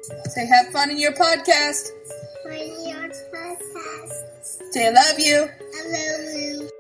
Say have fun in your podcast. Say I love you. I love you.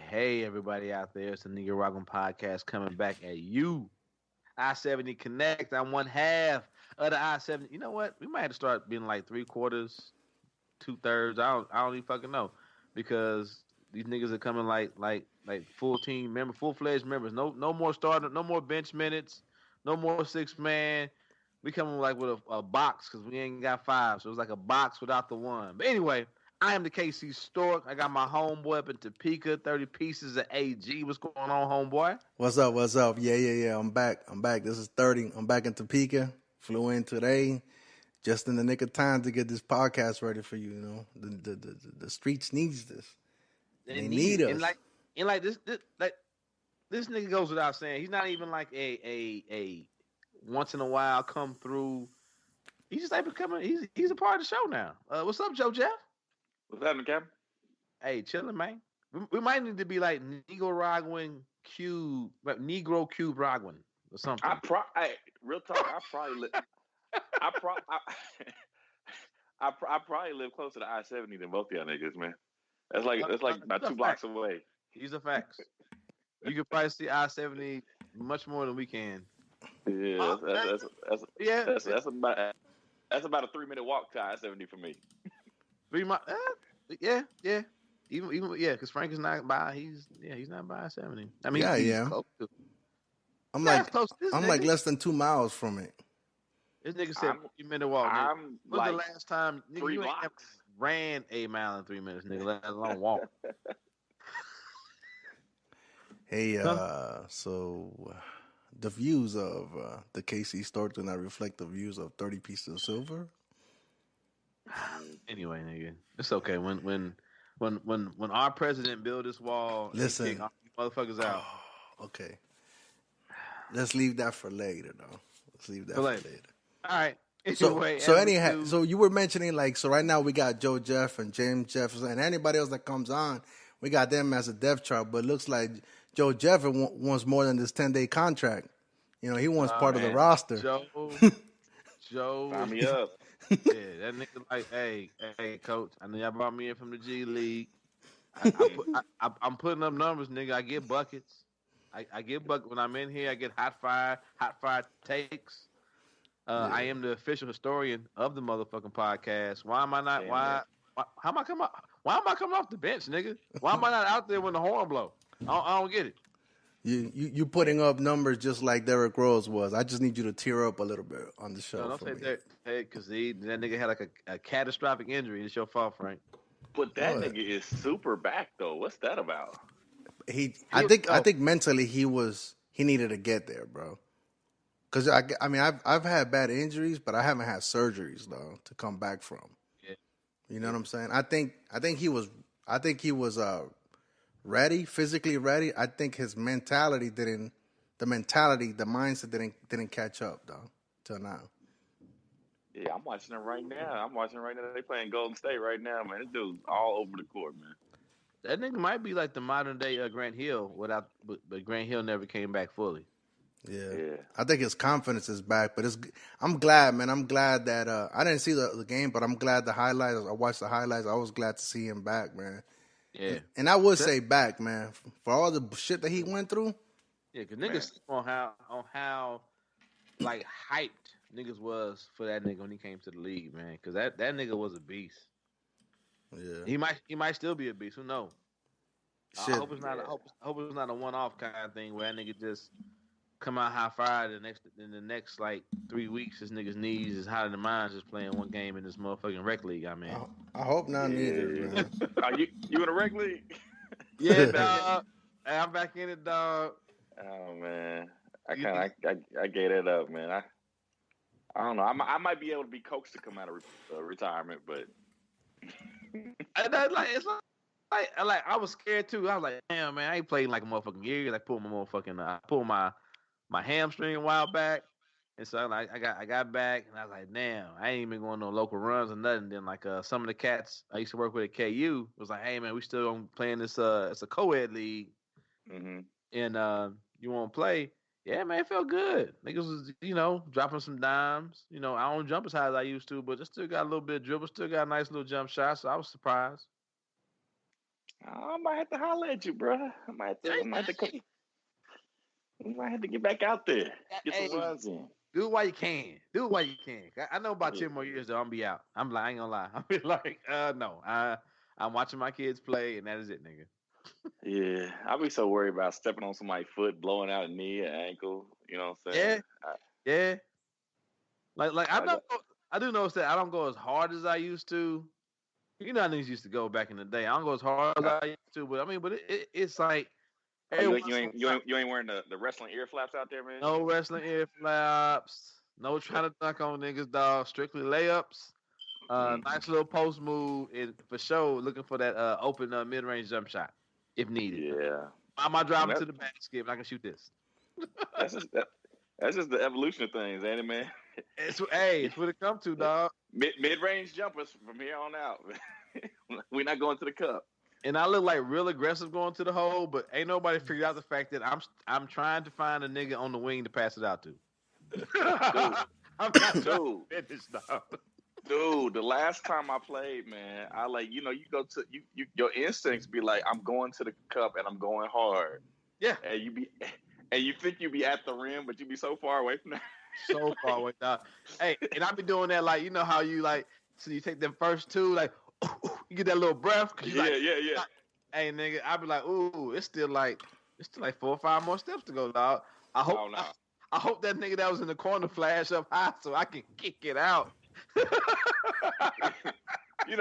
Hey, everybody out there. It's the Negroraguan Podcast coming back at you. I-70 Connect. I'm one half of the I-70. You know what? We might have to start being like 3/4, 2/3. I don't even fucking know. Because these niggas are coming like full team members, full-fledged members. No more starter, no more bench minutes, no more 6-man. We coming like with a box because we ain't got 5. So it's like a box without the 1. But anyway, I am the KC Stork. I got my homeboy up in Topeka, 30 pieces of AG. What's going on, homeboy? What's up? Yeah. I'm back. This is 30. I'm back in Topeka. Flew in today, just in the nick of time to get this podcast ready for you. You know, the streets needs this. They need us. And like this nigga goes without saying. He's not even like a once in a while come through. He's just like becoming. He's a part of the show now. What's up, Joe Jeff? What's happening, Captain? Hey, chilling, man. We might need to be like Negroraguan Cube, Negro Cube Raguan or something. Real talk. I probably live closer to I-70 than both of y'all niggas, man. That's like about 2 blocks away. These are facts. You could probably see I-70 much more than we can. Yeah, that's about a 3-minute walk to I-70 for me. 3 miles. Yeah. Even because Frank is not by. He's not by 70. I mean, yeah. Close to. I'm like less than 2 miles from it. This nigga said 3-minute walk. I'm When's like the last time nigga, 3 you blocks. ain't ran a mile in 3 minutes, nigga? Let alone walk. Hey, so the views of the KC Stork do not reflect the views of 30 pieces of silver. Anyway, nigga, it's okay. When our president build this wall, listen, kick all you motherfuckers out. Okay, let's leave that for later, though. Let's leave that for later. All right. Anyway, so you were mentioning so right now we got Joe Jeff and James Jefferson and anybody else that comes on, we got them as a depth chart. But it looks like Joe Jeff wants more than this 10-day contract. You know, he wants part of the roster. Joe, sign me up. Yeah, that nigga like, hey, coach, I know y'all brought me in from the G League. I'm putting up numbers, nigga. I get buckets. I get buckets when I'm in here. I get hot fire takes. I am the official historian of the motherfucking podcast. Why am I not? Why am I coming off the bench, nigga? Why am I not out there when the horn blow? I don't get it. You putting up numbers just like Derrick Rose was. I just need you to tear up a little bit on the show. No, don't say that. Hey, because that nigga had like a catastrophic injury. It's your fault, Frank. But that nigga is super back though. What's that about? I think mentally he needed to get there, bro. Because I mean I've had bad injuries, but I haven't had surgeries though to come back from. Yeah. You know what I'm saying? I think he was ready, physically ready. I think his mindset didn't catch up though till now. Yeah, I'm watching it right now. They playing Golden State right now, man. This dude's all over the court, man. That nigga might be like the modern day Grant Hill but Grant Hill never came back fully. Yeah. I think his confidence is back, but I'm glad, man. I'm glad that I didn't see the game, but I'm glad the highlights. I watched the highlights. I was glad to see him back, man. Yeah, and I would say back, man, for all the shit that he went through. Yeah, because niggas on how like hyped niggas was for that nigga when he came to the league, man. Because that nigga was a beast. Yeah, he might still be a beast. Who knows? I hope it's not. I hope it's not a one-off kind of thing where that nigga just come out high fired. In the next like 3 weeks, this nigga's knees is hotter than mine just playing one game in this motherfucking rec league. I mean, I hope not neither, man. Are you in a rec league? Yeah, dog. I'm back in it, dog. Oh man, I gave that up, man. I don't know. I might be able to be coaxed to come out of retirement, but it's like I was scared too. I was like, damn, man, I ain't played in like a motherfucking year. Like pulled my hamstring a while back, and so like I got back, and I was like, damn, I ain't even going no local runs or nothing. Then like some of the cats I used to work with at KU was like, hey man, we still playing this it's a co-ed league, and you want to play? Yeah, man, it felt good. Niggas was, dropping some dimes. I don't jump as high as I used to, but I still got a little bit of dribble, still got a nice little jump shot, so I was surprised. I might have to holler at you, bro. I might have to get back out there, get some runs in. Do it while you can. I know about 10 more years, though, I'm be out. I ain't gonna lie. I'll be like, no. I'm watching my kids play, and that is it, nigga. Yeah, I'll be so worried about stepping on somebody's foot, blowing out a knee, an ankle. You know what I'm saying? Yeah. Like I do notice that I don't go as hard as I used to. You know how niggas used to go back in the day. I don't go as hard as I used to, but it's like you ain't wearing the wrestling ear flaps out there, man. No wrestling ear flaps. No trying to dunk on niggas, dog. Strictly layups. Nice little post move, and for sure looking for that open mid-range jump shot if needed. Yeah. I'm not driving to the basket, and I can shoot this. That's just the evolution of things, ain't it, man? It's what it come to, dog. Mid-range jumpers from here on out. We're not going to the cup. And I look like real aggressive going to the hole, but ain't nobody figured out the fact that I'm trying to find a nigga on the wing to pass it out to. I'm not trying to finish, dog. Dude, the last time I played, man, I you go to your instincts be like, I'm going to the cup and I'm going hard. Yeah. And you think you be at the rim, but you be so far away from that. So far away, dog. Hey, and I be doing that like, you know how you like, so you take them first two, like, you get that little breath. Yeah. Hey, nigga, I be like, ooh, it's still like 4 or 5 more steps to go, dog. I hope that nigga that was in the corner flash up high so I can kick it out. you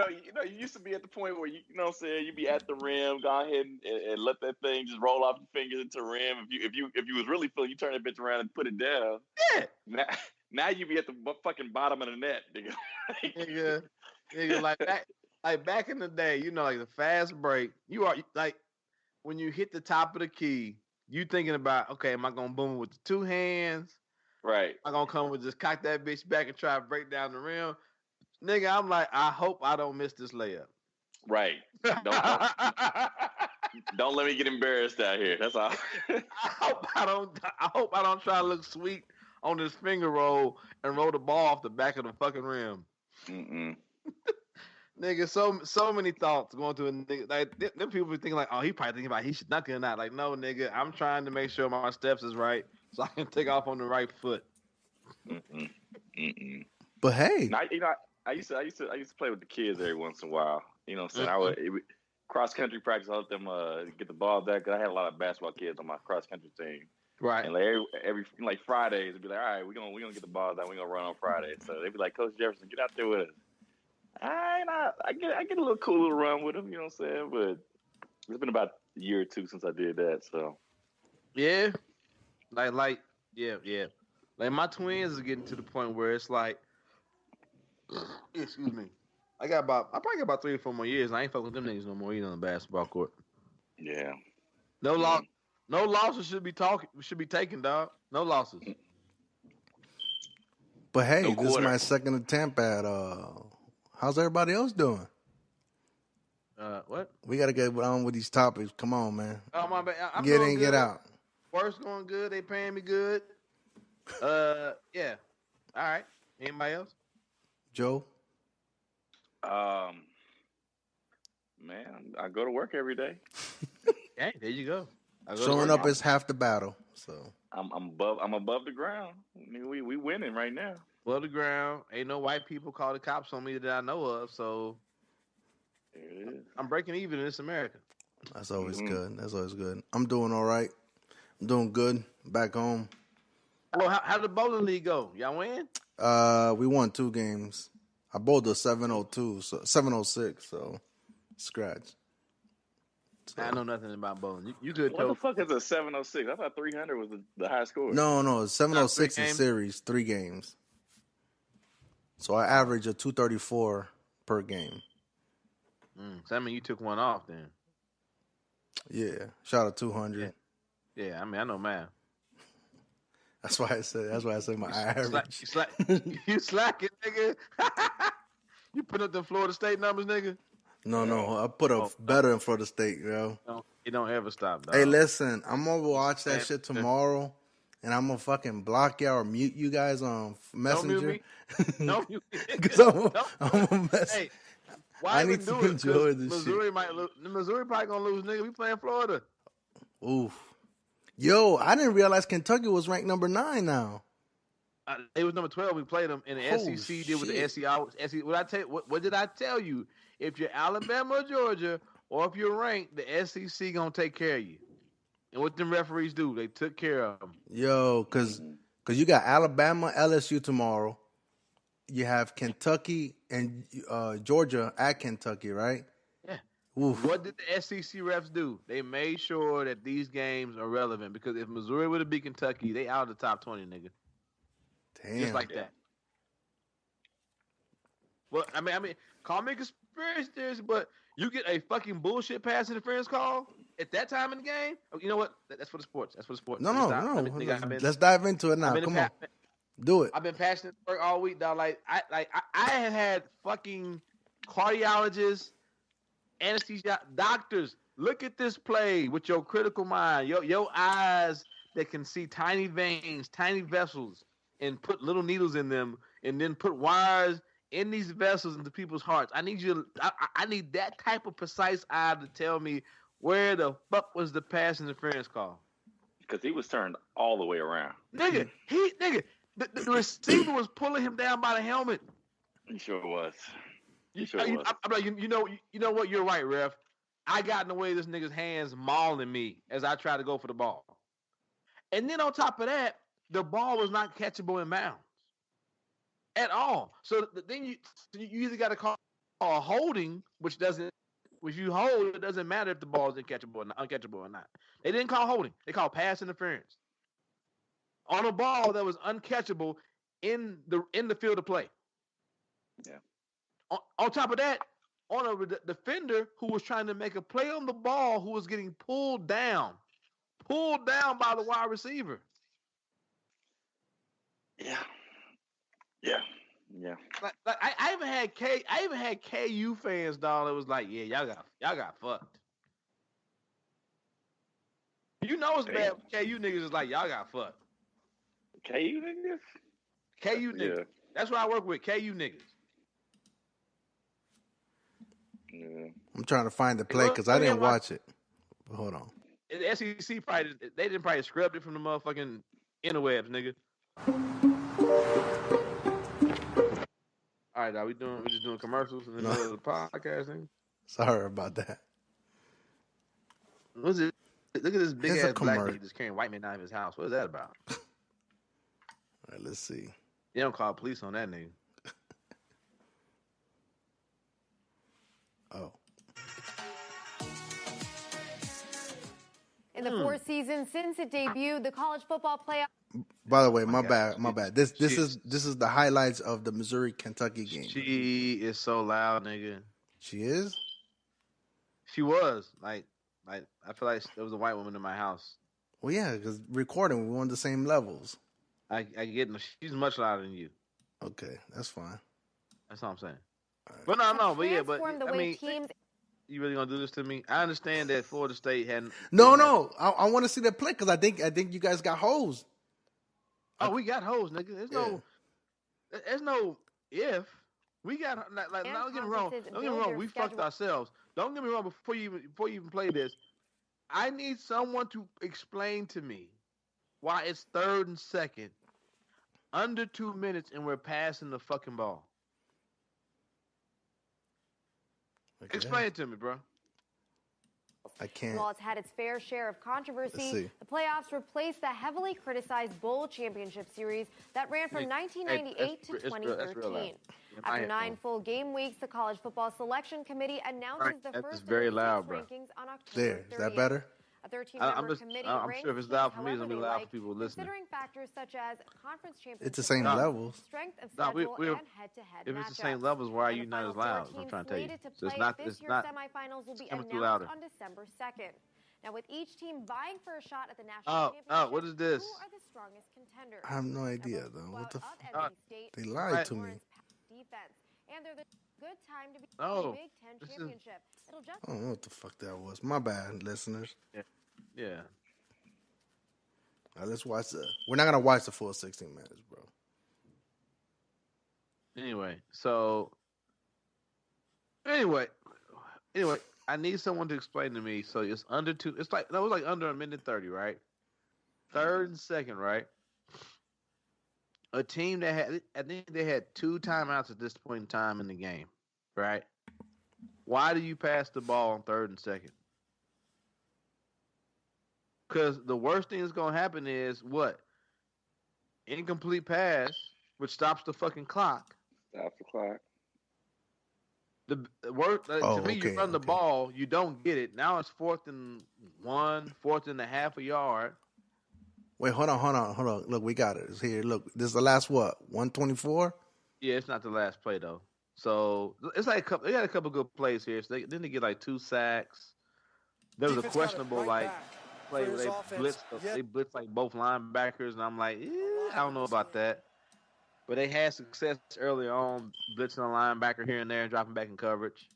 used to be at the point where you know what I'm saying, you be at the rim, go ahead and let that thing just roll off your fingers into the rim. If you was really feeling, you turn that bitch around and put it down. Yeah. Now you be at the fucking bottom of the net, nigga. nigga, like back in the day, like the fast break, you are like when you hit the top of the key, you thinking about, okay, am I gonna boom with the 2 hands? Right. I'm gonna come with just cock that bitch back and try to break down the rim. Nigga, I'm like, I hope I don't miss this layup. Right. Don't let me get embarrassed out here. That's all. I hope I don't try to look sweet on this finger roll and roll the ball off the back of the fucking rim. Nigga, so many thoughts going through a nigga. Like them people be thinking like, oh, he probably thinking about he should dunk it or not. Like, no, nigga, I'm trying to make sure my steps is right so I can take off on the right foot. But hey, now, I used to play with the kids every once in a while. You know what I'm saying? Cross country practice. I let them get the ball back. Cause I had a lot of basketball kids on my cross country team. Right. And like every Fridays, it'd be like, all right, we're gonna get the ball down. We're gonna run on Friday. So they'd be like, Coach Jefferson, get out there with us. I get a little cool little run with him. You know what I'm saying? But it's been about a year or two since I did that. So yeah, like like my twins are getting to the point where it's like, excuse me, I probably got about 3 or 4 more years. And I ain't fucking with them niggas no more either on the basketball court. Yeah. No losses should be taken, dog. No losses. But hey, this is my second attempt at how's everybody else doing? What? We gotta get on with these topics. Come on, man. Oh my bad. I'm get in, good. Get out. Work's going good. They paying me good. Yeah. All right. Anybody else? Joe? Man, I go to work every day. Okay, there you go. Showing up is half the battle. So I'm above the ground. I mean, we winning right now. Above the ground. Ain't no white people call the cops on me that I know of. So there it is. I'm breaking even in this America. That's always good. That's always good. I'm doing all right. I'm doing good. Back home. Well, how did the bowling league go? Y'all win? We won 2 games. I bowled a 702, so 706. So scratch. So. I know nothing about bowling. You could. What the fuck is a 706? I thought 300 was the high score. No. 706 is series, 3 games. So I average a 234 per game. So that means you took one off then. Yeah, shot at 200. Yeah, I mean I know math. That's why I said my average. You slacking, nigga. You put up the Florida State numbers, nigga. No, I put up better in Florida State, yo. No, it don't ever stop, dog. Hey, listen, I'm gonna watch that shit tomorrow, and I'm gonna fucking block y'all or mute you guys on Messenger. Don't mute me. Because I'm a mess. Hey, why I need to enjoy this Missouri shit. might lose. Missouri probably gonna lose, nigga. We playing Florida. Oof. Yo, I didn't realize Kentucky was ranked number 9 now. It was number 12. We played them, and the Holy SEC did with the shit. SEC. What did I tell you? If you're Alabama or Georgia, or if you're ranked, the SEC gonna take care of you. And what them referees do, they took care of them. Yo, cause you got Alabama, LSU tomorrow. You have Kentucky and Georgia at Kentucky, right? Yeah. Oof. What did the SEC refs do? They made sure that these games are relevant because if Missouri would have beat Kentucky, they out of the top 20, nigga. Damn. Just like that. Well, I mean, call me a conspiracy theorist, but you get a fucking bullshit pass interference call at that time in the game. You know what? That's for the sports. That's for the sports. No. Let's dive into it now. Come on. Do it. I've been passionate work all week, dog. I have had fucking cardiologists, anesthesia doctors. Look at this play with your critical mind, your eyes that can see tiny veins, tiny vessels, and put little needles in them, and then put wires in these vessels into people's hearts. I need you. I need that type of precise eye to tell me where the fuck was the pass interference call. Because he was turned all the way around. Nigga. The receiver was pulling him down by the helmet. He sure was. I'm like, you know what? You're right, ref. I got in the way of this nigga's hands mauling me as I tried to go for the ball. And then on top of that, the ball was not catchable in bounds at all. So then you either got to call a holding, which you hold, it doesn't matter if the ball is uncatchable or not. They didn't call holding. They called pass interference on a ball that was uncatchable in the field of play. Yeah. On top of that, on a defender who was trying to make a play on the ball, who was getting pulled down by the wide receiver. Yeah. Like I even had KU fans, dog. It was like, yeah, y'all got fucked. You know it's bad. KU niggas is like, y'all got fucked. KU niggas? KU niggas. Yeah. That's what I work with. KU niggas. Yeah. I'm trying to find the play because I didn't watch it. But hold on. The SEC they didn't probably scrub it from the motherfucking interwebs, nigga. All right, are we just doing commercials and then the podcast thing? Sorry about that. What's it? Look at this big ass black nigga just carrying white man out of his house. What is that about? All right, let's see. They don't call police on that nigga. Oh. In the 4 seasons since it debuted, the college football playoff. By the way, my bad. This is the highlights of the Missouri-Kentucky game. She is so loud, nigga. She is? She was. Like I feel like there was a white woman in my house. Well, yeah, because recording, we were on the same levels. I get she's much louder than you. Okay, that's fine. That's all I'm saying. Right. But but I mean, teams... you really gonna do this to me? I understand that Florida State hadn't. No. I want to see that play because I think you guys got hosed. Oh, we got hosed, nigga. There's no if. We got don't get me wrong. Don't get me wrong. We fucked ourselves. Don't get me wrong. Before you even play this, I need someone to explain to me why it's 3rd and 2nd, under 2 minutes, and we're passing the fucking ball. Okay. Explain it to me, bro. I can't. And while it's had its fair share of controversy, the playoffs replaced the heavily criticized Bowl Championship Series that ran from 1998 to 2013. After 9 full game weeks, the College Football Selection Committee announces the first of the rankings on October 30th. Is that better? A 13-member committee I'm sure if it's loud for me, it's going to be loud for people listening. Considering factors such as conference championship, it's the same levels. Strength of schedule, and head-to-head if it's the same levels, why are you not as loud? I'm trying to tell you. So it's not. Semifinals will be announced on December 2nd. Now, with each team vying for a shot at the national championship, what is this? who are the strongest contenders? I have no idea though. What the fuck? They lied to me. Defense, and they're the good time to be in the Big Ten championship. It'll just. I don't know what the fuck that was. My bad, listeners. Yeah. All right, let's watch the. We're not gonna watch the full 16 minutes, bro. Anyway, I need someone to explain to me. So it's under 2. It's like that was like under a minute 30, right? 3rd and 2nd, right? A team that had, I think they had 2 timeouts at this point in time in the game, right? Why do you pass the ball on 3rd and 2nd? Because the worst thing that's going to happen is what? Incomplete pass, which stops the fucking clock. Stop the clock. The worst, to me, you run the ball, you don't get it. Now it's 4th and 1, 4th and a half a yard. Wait, hold on. Look, we got it. It's here. Look, this is the last, 124? Yeah, it's not the last play, though. So, it's like they had a couple good plays here. So then they get like 2 sacks. There was a questionable, play where they blitzed like both linebackers, and I'm like, I don't know about that. But they had success early on, blitzing a linebacker here and there and dropping back in coverage.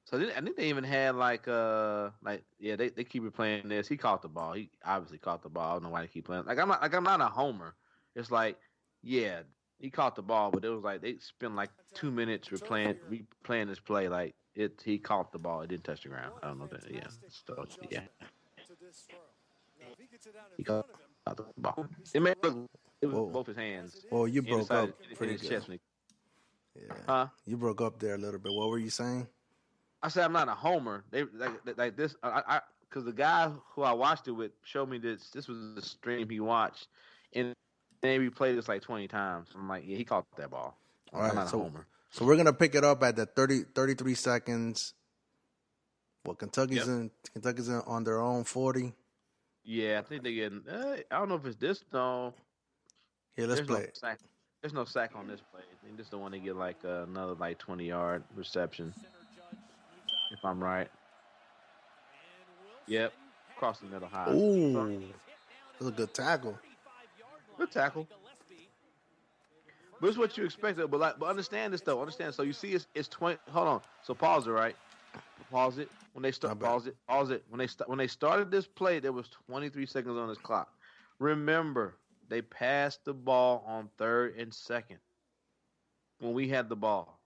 So I think they even had they keep replaying this. He caught the ball. He obviously caught the ball. I don't know why they keep playing. I'm not a homer. It's like, yeah, he caught the ball, but it was like they spent like 2 minutes replaying this play. Like he caught the ball. It didn't touch the ground. I don't know that. Yeah. So yeah. He caught the ball. It made it look. It was both his hands. Well, you broke up pretty his good. Chest. Yeah. You broke up there a little bit. What were you saying? I said I'm not a homer. They like this. Because the guy who I watched it with showed me this. This was the stream he watched, and they replayed this like 20 times. I'm like, yeah, he caught that ball. All right, I'm not a homer. So we're gonna pick it up at the 33 seconds. Well, Kentucky's in on their own 40. Yeah, I think they getting. I don't know if it's this though. Yeah, let's play it. There's no sack on this play. I think this is the one they get like another 20-yard reception. If I'm right. Yep. Across the middle high. Ooh. That's a good tackle. Good tackle. But it's what you expected. But understand this though. So you see it's 20. Hold on. So pause it, right? Pause it. When they start pause it. When they started this play, there was 23 seconds on this clock. Remember, they passed the ball on 3rd and 2nd. When we had the ball.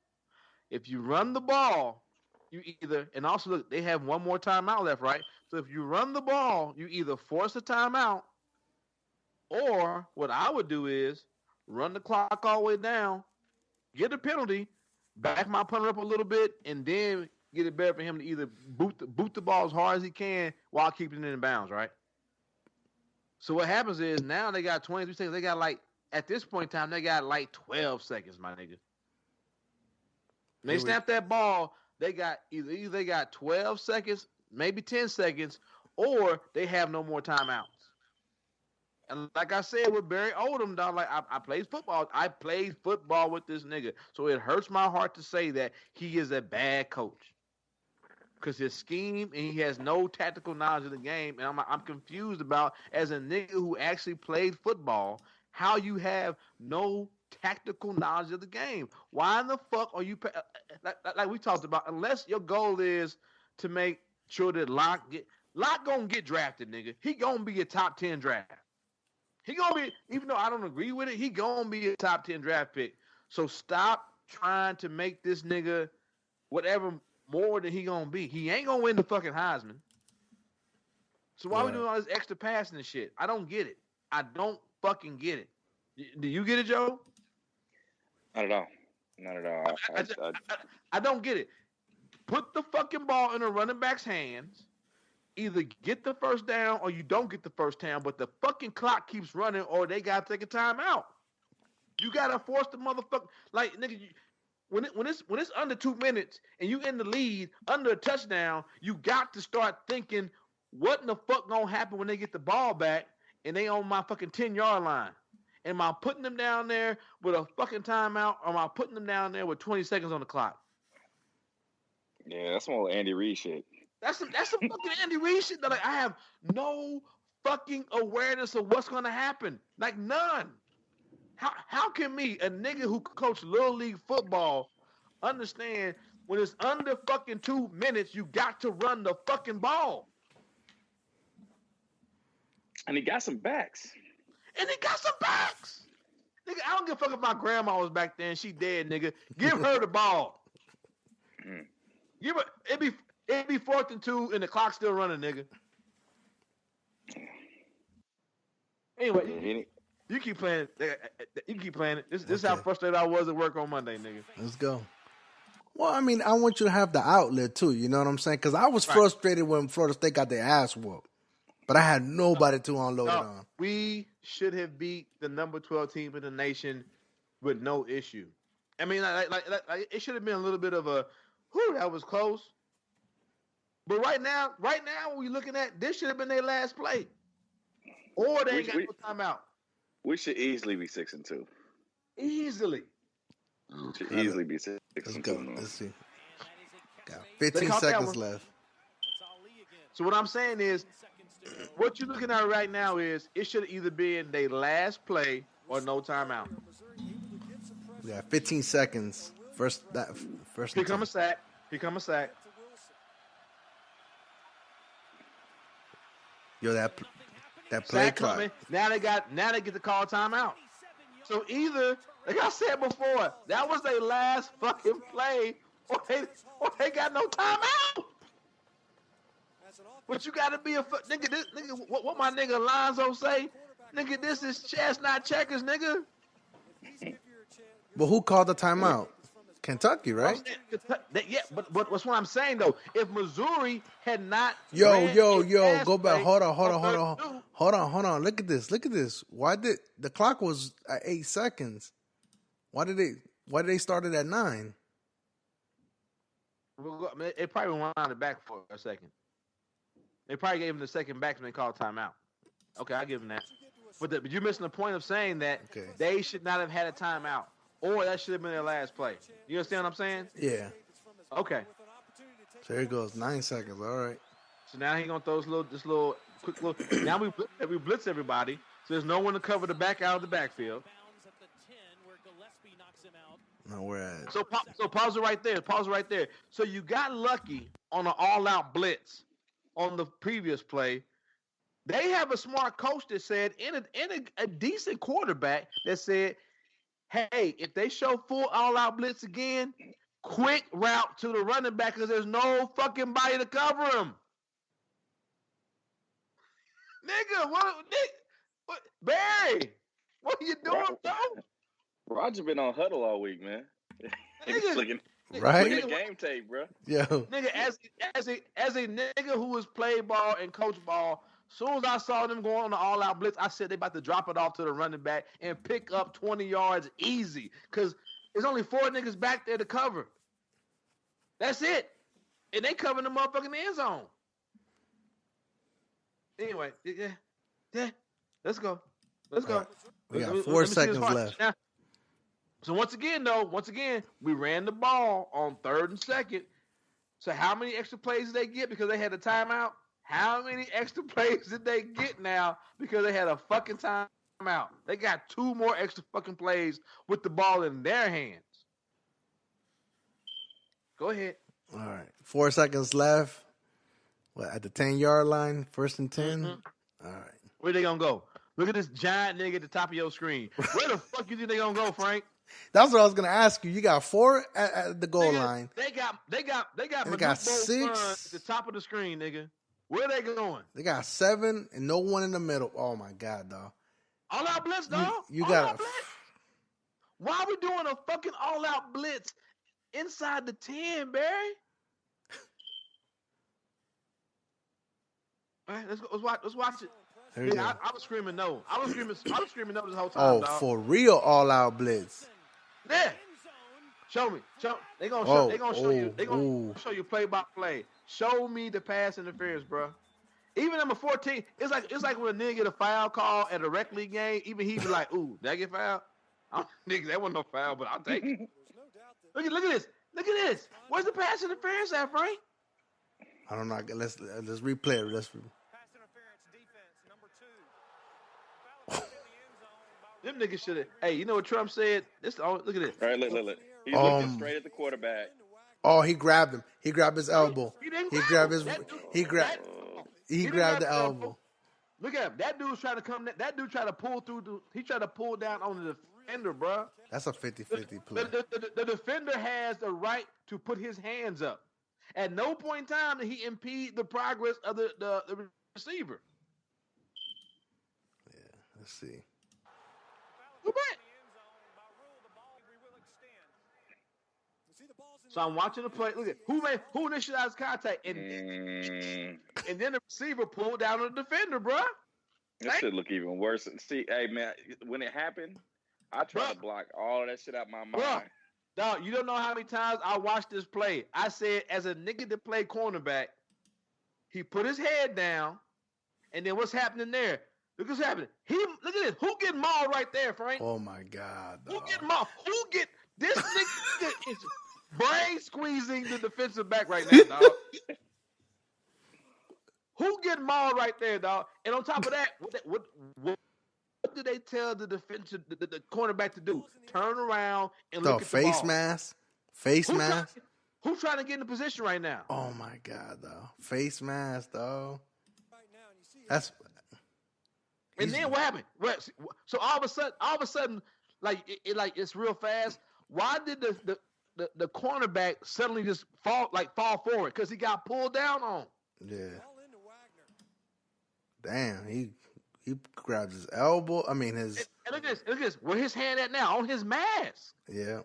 If you run the ball, you either, and also look, they have one more timeout left, right? So if you run the ball, you either force a timeout, or what I would do is run the clock all the way down, get a penalty, back my punter up a little bit, and then get it better for him to either boot the ball as hard as he can while keeping it in bounds, right? So what happens is now they got 23 seconds. They got at this point in time, they got 12 seconds, my nigga. When they snap that ball, they got either they got 12 seconds, maybe 10 seconds, or they have no more timeouts. And like I said with Barry Odom, dog, I played football. I played football with this nigga. So it hurts my heart to say that he is a bad coach. Because his scheme, and he has no tactical knowledge of the game. And I'm confused about, as a nigga who actually played football, how you have no tactical knowledge of the game. Why in the fuck are you like we talked about? Unless your goal is to make sure that Locke gonna get drafted, nigga. He gonna be a top 10 draft. He gonna be, even though I don't agree with it, he gonna be a top 10 draft pick. So stop trying to make this nigga whatever more than he gonna be. He ain't gonna win the fucking Heisman. So why we doing all this extra passing and shit? I don't get it. I don't fucking get it. Do you get it, Joe? Not at all. Not at all. I don't get it. put the fucking ball in the running back's hands. Either get the first down or you don't get the first down, but the fucking clock keeps running or they got to take a timeout. You got to force the motherfucker. Like, nigga, when it's under 2 minutes and you in the lead under a touchdown, you got to start thinking, what in the fuck going to happen when they get the ball back and they on my fucking 10-yard line? Am I putting them down there with a fucking timeout or am I putting them down there with 20 seconds on the clock? Yeah, that's some old Andy Reid shit. That's some fucking Andy Reid shit that, like, I have no fucking awareness of what's gonna happen. Like, none. How can me, a nigga who coached Little League football, understand when it's under fucking 2 minutes, you got to run the fucking ball? And he got some backs. Nigga, I don't give a fuck if my grandma was back there and she dead, nigga. Give her the ball. Give her. It'd be 4th and 2 and the clock's still running, nigga. Anyway, you keep playing. You keep playing it. This is how frustrated I was at work on Monday, nigga. Let's go. Well, I mean, I want you to have the outlet too. You know what I'm saying? Because I was frustrated when Florida State got their ass whooped, but I had nobody to unload it on. We should have beat the number 12 team in the nation with no issue. I mean, like it should have been a little bit of a, whew, that was close. But right now, when we're looking at, this should have been their last play. Or they ain't got no timeout. We should easily be 6-2. Easily. We should easily be 6-2. Let's go. Let's see. Got 15 seconds left. So what I'm saying is, what you're looking at right now is, it should have either been their last play or no timeout. We got 15 seconds. First. Here come a sack. Yo, that play clock. Now they get to call timeout. So either, like I said before, that was their last fucking play, or they got no timeout. But you gotta be nigga. This nigga, what my nigga Alonzo say? Nigga, this is chess, not checkers, nigga. But who called the timeout? Kentucky, right? Yeah, but what's what I'm saying though? If Missouri had not, go back. Hold on. Look at this. Why did the clock was at 8 seconds? Why did they start it at 9? It probably went on the back for a second. They probably gave him the second back when they called timeout. Okay, I'll give him that. But you're missing the point of saying that they should not have had a timeout. Or that should have been their last play. You understand what I'm saying? Yeah. Okay. So here it goes. 9 seconds. All right. So now he's gonna throw this little quick little. Now we blitz everybody. So there's no one to cover the back out of the backfield. No, we're at. So pause it right there. So you got lucky on an all-out blitz on the previous play. They have a smart coach that said, and a decent quarterback that said, hey, if they show full all-out blitz again, quick route to the running back because there's no fucking body to cover him. Nigga, what Barry, what are you doing, bro? Roger been on huddle all week, man. He's looking right? game tape, bro. Yo. Nigga, as a nigga who has played ball and coached ball, soon as I saw them going on the all-out blitz, I said they about to drop it off to the running back and pick up 20 yards easy because there's only 4 niggas back there to cover. That's it. And they covering the motherfucking end zone. Anyway, yeah. Let's go. Right. We got 4 seconds left. Now, so once again, we ran the ball on 3rd and 2nd. So how many extra plays did they get because they had a timeout? How many extra plays did they get now because they had a fucking timeout? They got 2 more extra fucking plays with the ball in their hands. Go ahead. All right. 4 seconds left. What, at the 10-yard line? 1st and 10? Mm-hmm. All right. Where they going to go? Look at this giant nigga at the top of your screen. Where the fuck you think they going to go, Frank? That's what I was going to ask you. You got 4 at the goal line. They got 6 at the top of the screen, nigga. Where they going? They got 7 and no one in the middle. Oh my God, dog. All out blitz, dog. You got blitz. Why are we doing a fucking all out blitz inside the 10, Barry? All right, let's watch it. I was screaming no. I was screaming no this whole time. Oh, dog. for real, all out blitz. Yeah. Show me. They gonna show. They gonna show you. They gonna show you play by play. Show me the pass interference, bro. Even number 14, it's like when a nigga get a foul call at a rec league game. Even he be like, "Ooh, did I get fouled?" Nigga, that wasn't no foul, but I'll take it. Look at this. Look at this. Where's the pass interference at, Frank? I don't know. Let's replay it. Pass interference defense number 2. Them niggas should have. Hey, you know what Trump said? Look at this. All right, look. He's looking straight at the quarterback. Oh, he grabbed him. He grabbed his elbow. He grabbed the elbow. Look at him. That dude's trying to come. That dude tried to pull through. He tried to pull down on the defender, bro. That's a 50-50 play. The defender has the right to put his hands up. At no point in time did he impede the progress of the receiver. Yeah, let's see. Go back. So I'm watching the play. Look at who initialized contact, and then the receiver pulled down on the defender, bro. That should look even worse. See, hey man, when it happened, I tried to block all that shit out my mind. Bro, dog, you don't know how many times I watched this play. I said, as a nigga that played cornerback, he put his head down, and then what's happening there? Look what's happening. Look at this. Who getting mauled right there, Frank? Oh my God, dog. Who getting mauled? This nigga is brain squeezing the defensive back right now, dog. Who getting mauled right there, dog? And on top of that, what do they tell the defensive, the cornerback to do? Turn around and look at the ball. Face mask. Who's trying to get in the position right now? Oh my God, dog. Face mask, dog. That's. And then what happened? So all of a sudden, like it's real fast. Why did the cornerback suddenly just fall forward? Because he got pulled down on. Yeah. Damn, he grabs his elbow. I mean his. And look at this. Where his hand at now? On his mask. Yeah.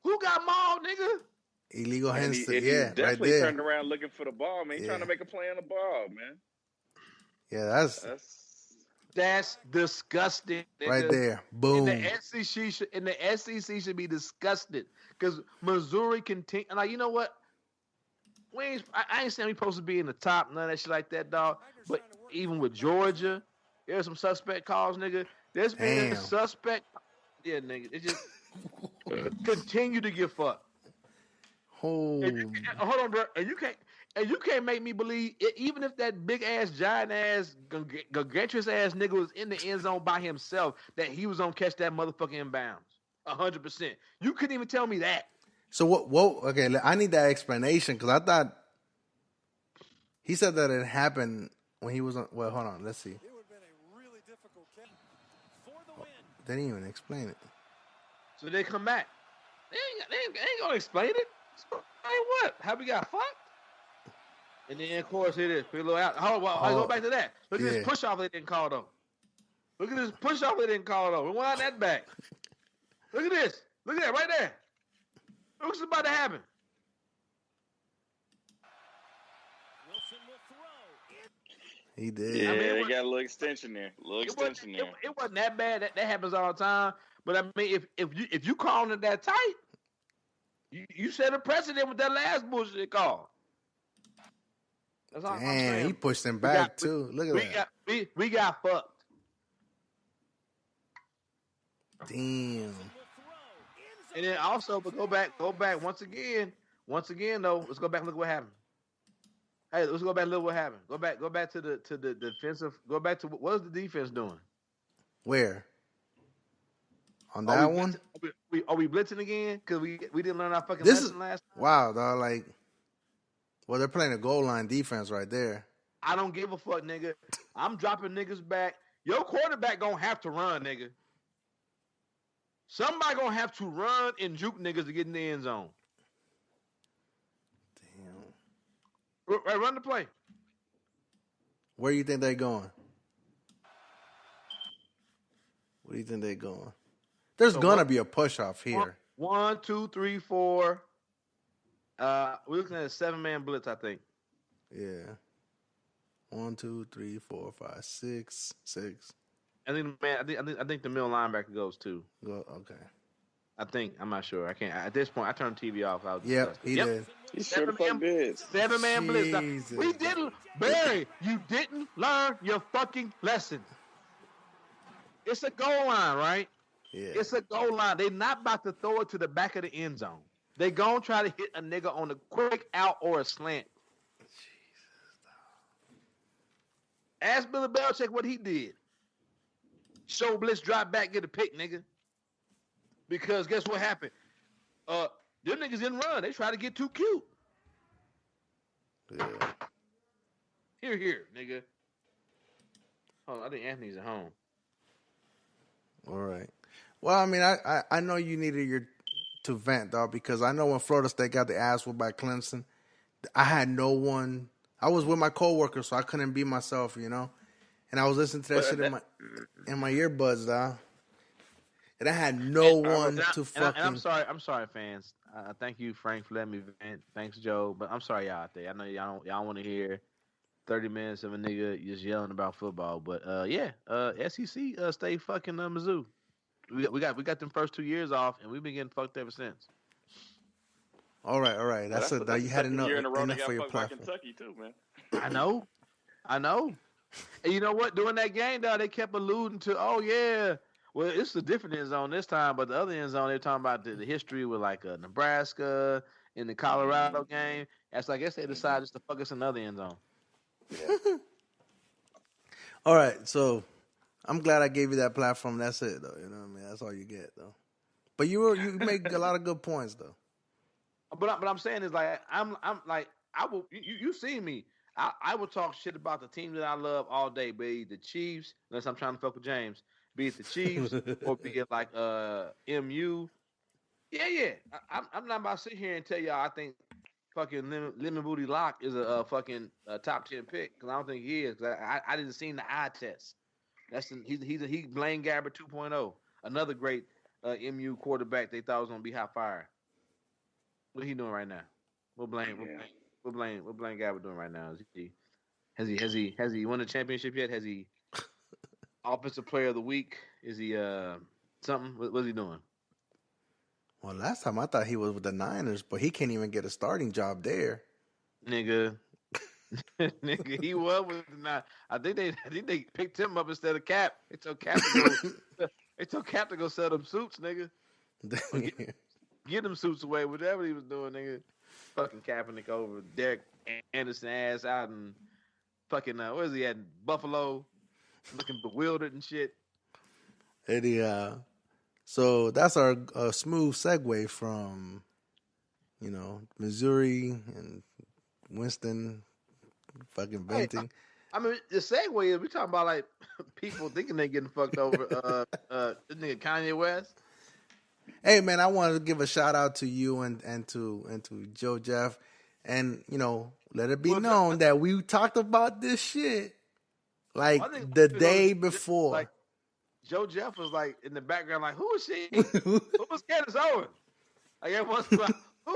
Who got mauled, nigga? Illegal hands. He's definitely right there. Turned around looking for the ball, man. He's trying to make a play on the ball, man. Yeah, that's disgusting. Right there. Boom. And the SEC should be disgusted because Missouri continue. Like, you know what? I ain't saying we supposed to be in the top, none of that shit like that, dog. But even with Georgia, there's some suspect calls, nigga. There's been a suspect. Yeah, nigga. It just continue to get fucked. Oh. Hold on, bro. And you can't make me believe even if that big ass, giant ass, gargantuous ass nigga was in the end zone by himself, that he was gonna catch that motherfucker in bounds. 100%. You couldn't even tell me that. So what? Okay, I need that explanation because I thought he said that it happened when he was on. Well, hold on. Let's see. It would have been a really difficult catch for the win. They didn't even explain it. So they come back. They ain't gonna explain it. Explain what? How we got fucked? And then of course it is. I go back to that. Look at this push off they didn't call though. Look at this push off they didn't call though. We want that back. Look at this. Look at that right there. What's about to happen? Wilson will throw. He did. Yeah, they got a little extension there. It wasn't that bad. That happens all the time. But I mean, if you calling it that tight, you set a precedent with that last bullshit call. That's all I'm saying. He pushed him back too. Look at that. We got fucked. Damn. And then also, but go back once again though. Let's go back and look what happened. Hey, let's go back and look what happened. Go back to the defensive. Go back to what was the defense doing? Where? On that one? Are we blitzing again? Because we didn't learn our fucking lesson last time. Wow, dog. Like, well, they're playing a goal line defense right there. I don't give a fuck, nigga. I'm dropping niggas back. Your quarterback gonna have to run, nigga. Somebody gonna have to run and juke niggas to get in the end zone. Damn. Right, run the play. Where do you think they're going? Where do you think they're going? There's gonna be a push off here. 1, 2, 3, 4. We're looking at a 7-man blitz, I think. Yeah. 1, 2, 3, 4, 5, 6. I think the middle linebacker goes too. Okay. I'm not sure. I can't. At this point, I turned the TV off. Yep, he did. He sure the fuck did. 7-man blitz. Now, we didn't, Barry. You didn't learn your fucking lesson. It's a goal line, right? Yeah. It's a goal line. They're not about to throw it to the back of the end zone. They gonna try to hit a nigga on a quick out or a slant. Ask Billy Belichick what he did. Show blitz, drop back, get a pick, nigga. Because guess what happened? Them niggas didn't run. They tried to get too cute. Yeah. Here, nigga. Oh, I think Anthony's at home. All right. Well, I mean, I know you needed to vent, dog, because I know when Florida State got the ass whooped by Clemson, I had no one. I was with my coworkers, so I couldn't be myself, you know. And I was listening to that shit in my earbuds, dog. And I had no one to fucking. I'm sorry, fans. Thank you, Frank, for letting me vent. Thanks, Joe. But I'm sorry, y'all out there. I know y'all want to hear 30 minutes of a nigga just yelling about football. But SEC stay fucking Mizzou. We got them first 2 years off, and we've been getting fucked ever since. All right. That's it. You had enough for your platform. Kentucky too, man. I know. And you know what? During that game, though, they kept alluding to, oh yeah, well, it's a different end zone this time, but the other end zone, they're talking about the history with like Nebraska in the Colorado game. That's I guess they decided just to fuck us in the other end zone. Yeah. All right, so I'm glad I gave you that platform. That's it, though. You know what I mean? That's all you get, though. But you make a lot of good points, though. But I'm saying is like I'm like I will. You see me. I will talk shit about the team that I love all day, be it the Chiefs, unless I'm trying to fuck with James, be it the Chiefs or be it like MU. Yeah. I'm not about to sit here and tell y'all I think fucking Lemon Booty Lock is a fucking top 10 pick because I don't think he is. I didn't see the eye test. He's Blaine Gabbert 2.0, another great MU quarterback they thought was gonna be hot fire. What he doing right now? What Blaine Gabbert doing right now? Has he won the championship yet? Has he offensive player of the week? Is he something? What's he doing? Well, last time I thought he was with the Niners, but he can't even get a starting job there. Nigga, he was with the Niners. I think they picked him up instead of Cap. They told Cap to go sell them suits, nigga. Get them suits away, whatever he was doing, nigga. Fucking Kaepernick over Derek Anderson ass out in fucking where is he at? Buffalo, looking bewildered and shit. So that's our smooth segue from, Missouri and Winston fucking venting. I mean, the segue is we talking about like people thinking they getting fucked over. This nigga Kanye West. Hey man, I wanted to give a shout out to you and to Joe Jeff, and let it be known that we talked about this shit like the day before. Like Joe Jeff was like in the background, like who is she? Who was Candace Owens? Like everyone's like, who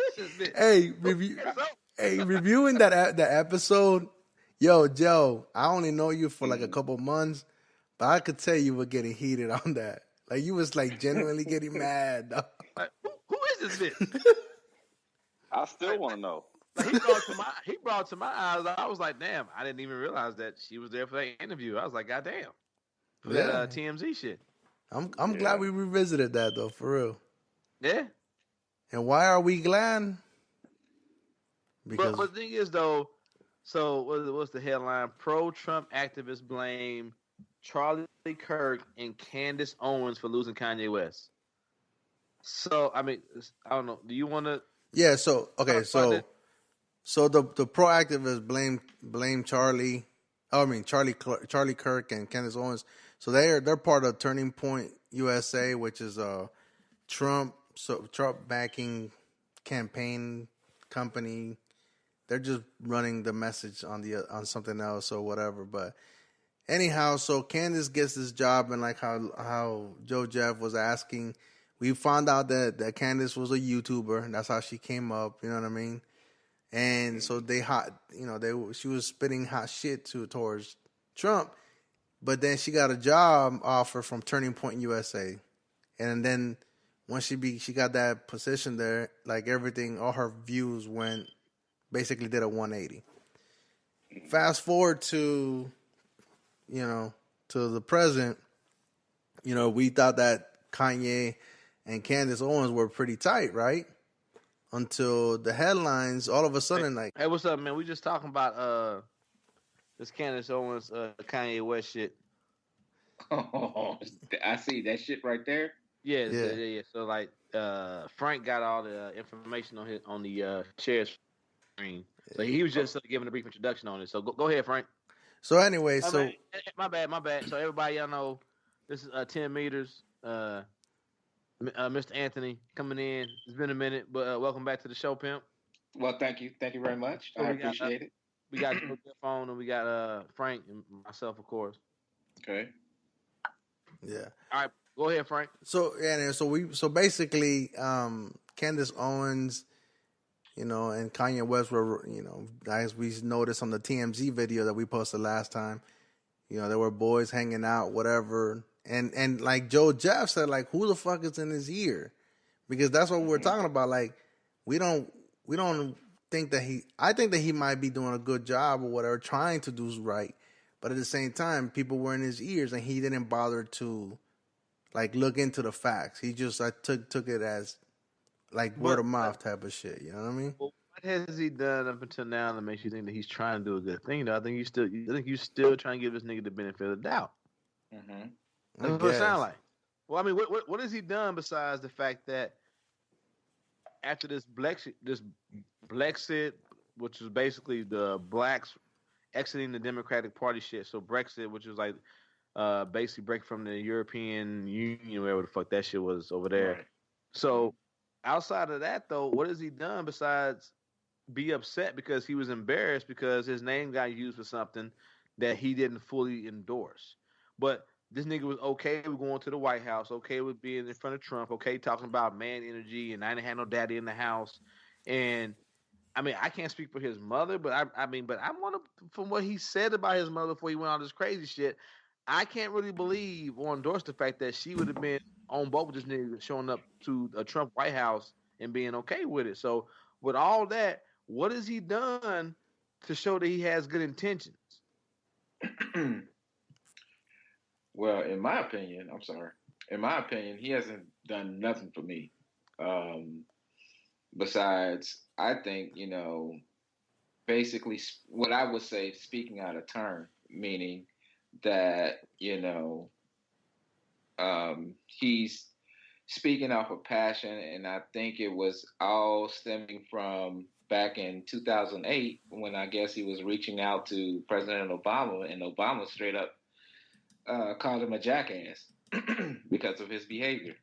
is this bitch? Reviewing that episode, yo Joe, I only know you for like a couple months, but I could tell you were getting heated on that. Like you was like genuinely getting mad. Like, who is this bitch? I still want to know. Like, he brought to my eyes. I was like, damn, I didn't even realize that she was there for that interview. I was like, goddamn, for that TMZ shit. I'm glad we revisited that though, for real. Yeah. And why are we glad? Because but the thing is though, so what's the headline? Pro-Trump activists blame Charlie Kirk and Candace Owens for losing Kanye West. So I mean, I don't know. Do you want to? Yeah. So okay. So the pro activists blame Charlie. Charlie Kirk and Candace Owens. So they're part of Turning Point USA, which is a Trump backing campaign company. They're just running the message on something else or whatever, but. Anyhow, so Candace gets this job, and like how Joe Jeff was asking, we found out that Candace was a YouTuber, and that's how she came up. You know what I mean? and so she was spitting hot shit towards Trump, but then she got a job offer from Turning Point USA, and then once she got that position there, like everything, all her views basically did a 180. Fast forward to the present, we thought that Kanye and Candace Owens were pretty tight, right? Until the headlines, all of a sudden, hey, what's up, man? We just talking about this Candace Owens, Kanye West shit. Oh, I see that shit right there. Yeah. So like, Frank got all the information on the share screen. So he was just giving a brief introduction on it. So go ahead, Frank. So anyway, my bad. So everybody, y'all know this is 10 meters. Mr. Anthony coming in. It's been a minute, but welcome back to the show, pimp. Well, thank you very much. I appreciate it. We got your phone, and we got Frank and myself, of course. Okay. Yeah. All right, go ahead, Frank. So basically, Candace Owens, and Kanye West were, as we noticed on the TMZ video that we posted last time, there were boys hanging out, whatever. And like Joe Jeff said, like, who the fuck is in his ear? Because that's what we're talking about. Like, we don't think that I think that he might be doing a good job or whatever, trying to do right. But at the same time, people were in his ears and he didn't bother to like look into the facts. He just took it as like word of mouth type of shit. You know what I mean? Well, what has he done up until now that makes you think that he's trying to do a good thing? Though I think you still trying to give this nigga the benefit of the doubt. Mm-hmm. That's what it sounds like. Well, I mean, what has he done besides the fact that after this Brexit, which is basically the blacks exiting the Democratic Party shit, so Brexit, which is like basically break from the European Union, wherever the fuck that shit was over there. Right. So outside of that, though, what has he done besides be upset because he was embarrassed because his name got used for something that he didn't fully endorse? But this nigga was okay with going to the White House, okay with being in front of Trump, okay talking about man energy, and I didn't have no daddy in the house. And I mean, I can't speak for his mother, but from what he said about his mother before he went on this crazy shit, I can't really believe or endorse the fact that she would have been on board with this nigga showing up to a Trump White House and being okay with it. So with all that, what has he done to show that he has good intentions? Well, in my opinion, he hasn't done nothing for me. Besides, I think, basically what I would say, speaking out of turn, meaning that, he's speaking off of passion. And I think it was all stemming from back in 2008 when I guess he was reaching out to President Obama, and Obama straight up called him a jackass because of his behavior.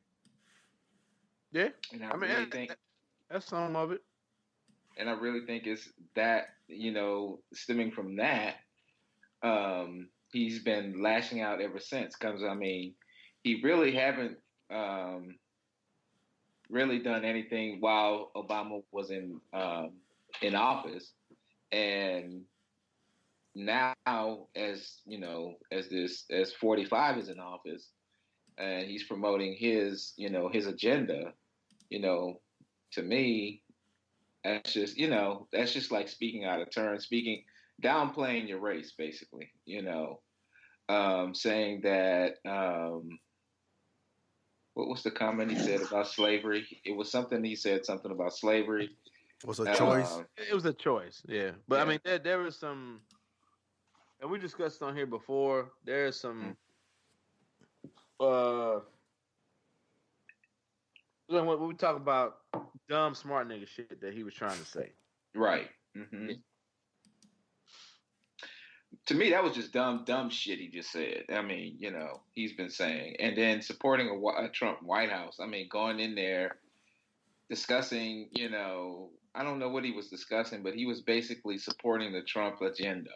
Yeah, and I really think that's some of it. And I really think it's that, stemming from that, he's been lashing out ever since. Because I mean, he really haven't really done anything while Obama was in office, and now, as 45 is in office, and he's promoting his agenda, to me, that's just like speaking out of turn, downplaying your race, basically, saying that, what was the comment he said about slavery? It was something he said something about slavery. It was a choice. It was a choice, yeah. But yeah. I mean, there was some. And we discussed on here before, there's some when we talk about dumb smart nigga shit that he was trying to say. Right. Mm-hmm. Yeah. To me, that was just dumb shit he just said. I mean, he's been saying. And then supporting a Trump White House. I mean, going in there, discussing, I don't know what he was discussing, but he was basically supporting the Trump agenda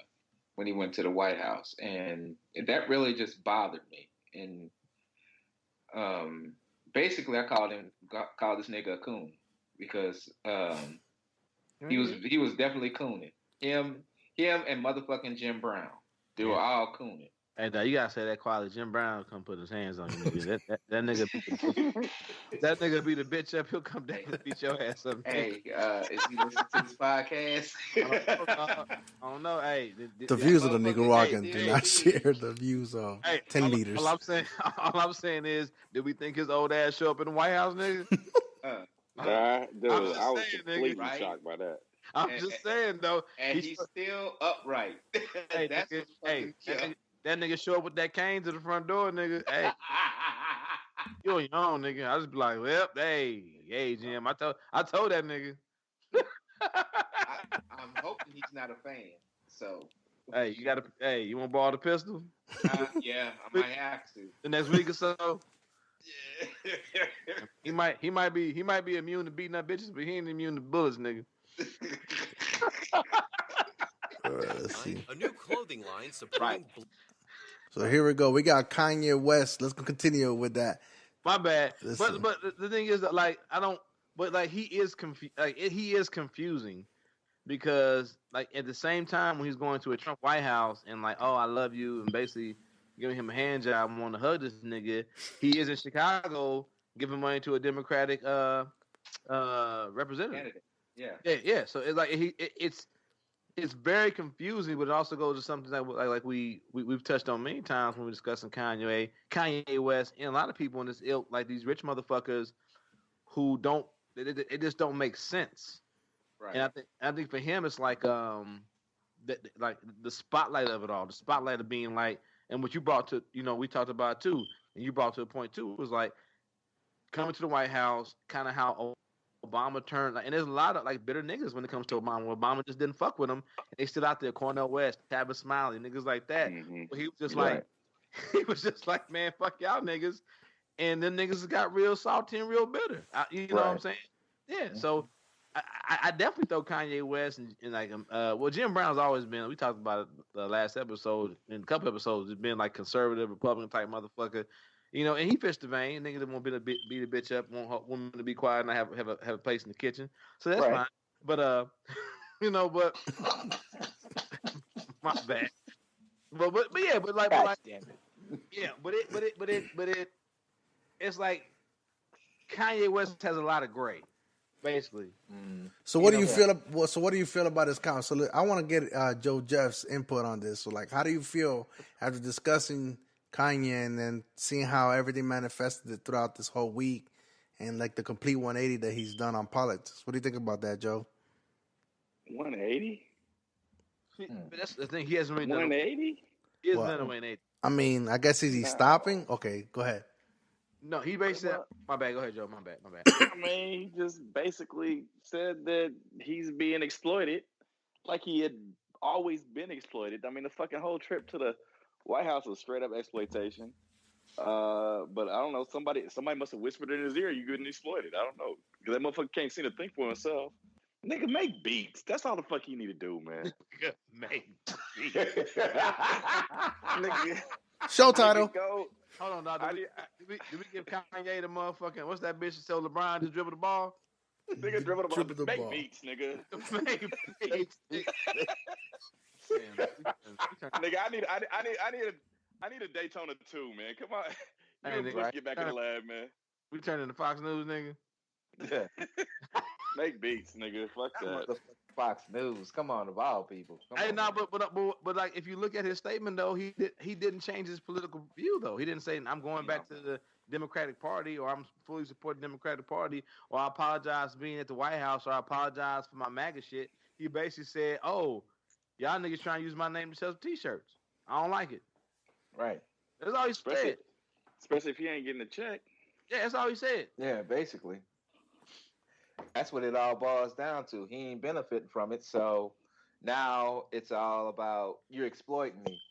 when he went to the White House. And that really just bothered me. And basically I called this nigga a coon because He was definitely cooning. Him and motherfucking Jim Brown. They were all cooning. Hey, now you gotta say that quality. Jim Brown come put his hands on you, nigga. That nigga, that nigga beat a bitch up. He'll come down and beat your ass up. Hey, is he listening to this podcast? I don't know. Hey, the views of the Negroraguan do not share the views of 10 leaders. All I'm saying is, did we think his old ass show up in the White House, nigga? Dude, I was completely shocked by that. I'm just saying though, and he's still upright. Hey, That's that nigga show up with that cane to the front door, nigga. Hey, you on your own, nigga. I just be like, well, hey, Jim. I told that nigga. I'm hoping he's not a fan. So, hey, you want to borrow the pistol? Yeah, I might have to. The next week or so. He might be immune to beating up bitches, but he ain't immune to bullets, nigga. Let's see. A new clothing line supporting. So here we go. We got Kanye West. Let's continue with that. My bad. But the thing is that he is he is confusing because like at the same time when he's going to a Trump White House and like, oh, I love you, and basically giving him a hand job and want to hug this nigga, he is in Chicago giving money to a Democratic representative. Candidate. Yeah. So it's like it's very confusing, but it also goes to something that like we've touched on many times when we're discussing Kanye West, and a lot of people in this ilk, like these rich motherfuckers who it just don't make sense. Right. And I think for him it's like like the spotlight of it all, the spotlight of being like, and what you brought to, we talked about too, and you brought to a point too, was like coming to the White House, kind of how Obama turned, and there's a lot of like bitter niggas when it comes to Obama. Obama just didn't fuck with him. They stood out there, Cornel West, Tabitha Smiley, niggas like that. Mm-hmm. But he was just like, man, fuck y'all niggas, and then niggas got real salty and real bitter. You know what I'm saying? Yeah. Mm-hmm. So I definitely throw Kanye West and like Jim Brown's always been. We talked about it the last episode, in a couple episodes, it's been like conservative Republican type motherfucker. And he fished the vein. Nigga that won't beat a bitch up, want women to be quiet and have a place in the kitchen. So that's fine. But but my bad. But it's like Kanye West has a lot of gray, basically. So what do you feel? So what do you feel about his comment? So I want to get Joe Jeff's input on this. So like, how do you feel after discussing Kanye and then seeing how everything manifested throughout this whole week and like the complete 180 that he's done on politics? What do you think about that, Joe? 180? But that's the thing. He hasn't really done 180? He hasn't done a 180. I mean, I guess is he stopping? Okay, go ahead. No, he basically said, my bad. Go ahead, Joe. My bad. I mean, he just basically said that he's being exploited like he had always been exploited. I mean, the fucking whole trip to the White House was straight up exploitation. But I don't know. Somebody must have whispered in his ear, "You getting exploited." I don't know, because that motherfucker can't seem to think for himself. Nigga, make beats. That's all the fuck you need to do, man. Make beats. Nigga, show title. Hold on, dog. Did we give Kanye the motherfucking, what's that bitch that tell LeBron to dribble the ball? Nigga, dribble the ball. Make beats, nigga. Make beats. Nigga, I need a Daytona 2, man. Come on. Let's get back in the lab, man. We turn into Fox News, nigga. Yeah. Make beats, nigga. Fuck that. Fox News. Come on, of all people. But like if you look at his statement though, he didn't change his political view though. He didn't say I'm going back to the Democratic Party, or I'm fully supporting the Democratic Party, or I apologize for being at the White House, or I apologize for my MAGA shit. He basically said, "Oh, y'all niggas trying to use my name to sell T-shirts. I don't like it." Right. That's all he said. Especially if he ain't getting a check. Yeah, that's all he said. Yeah, basically. That's what it all boils down to. He ain't benefiting from it, so now it's all about you're exploiting me.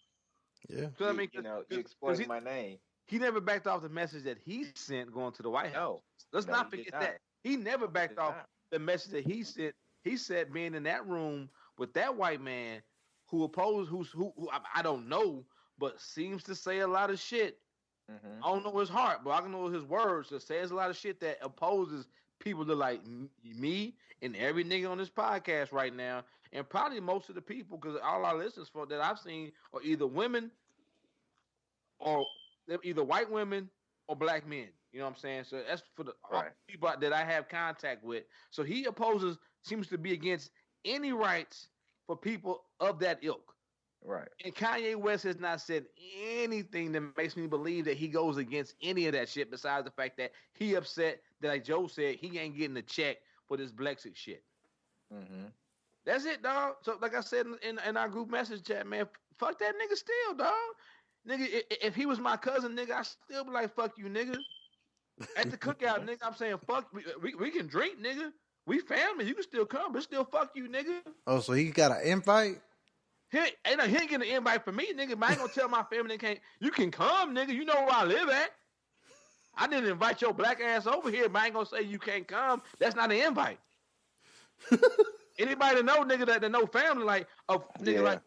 Yeah. You're exploiting my name. He never backed off the message that he sent going to the White House. Let's not forget that. He never backed off the message that he sent. He said being in that room with that white man who opposed, who I don't know, but seems to say a lot of shit. Mm-hmm. I don't know his heart, but I can know his words that says a lot of shit that opposes people that like me and every nigga on this podcast right now, and probably most of the people, because all our listeners for that I've seen are either women or they're either white women or black men. You know what I'm saying? So that's for the people that I have contact with. So he seems to be against any rights for people of that ilk. Right. And Kanye West has not said anything that makes me believe that he goes against any of that shit, besides the fact that he upset that, like Joe said, he ain't getting a check for this Brexit shit. Mm-hmm. That's it, dog. So, like I said in our group message chat, man, fuck that nigga still, dog. Nigga, if he was my cousin, nigga, I still be like, fuck you, nigga. At the cookout, nigga, I'm saying, fuck, we can drink, nigga. We family. You can still come, but still fuck you, nigga. Oh, so he got an invite? He ain't getting an invite from me, nigga, but I ain't gonna tell my family you can come, nigga. You know where I live at. I didn't invite your black ass over here, but I ain't gonna say you can't come. That's not an invite. Anybody that know, nigga, that know family, like, nigga, like,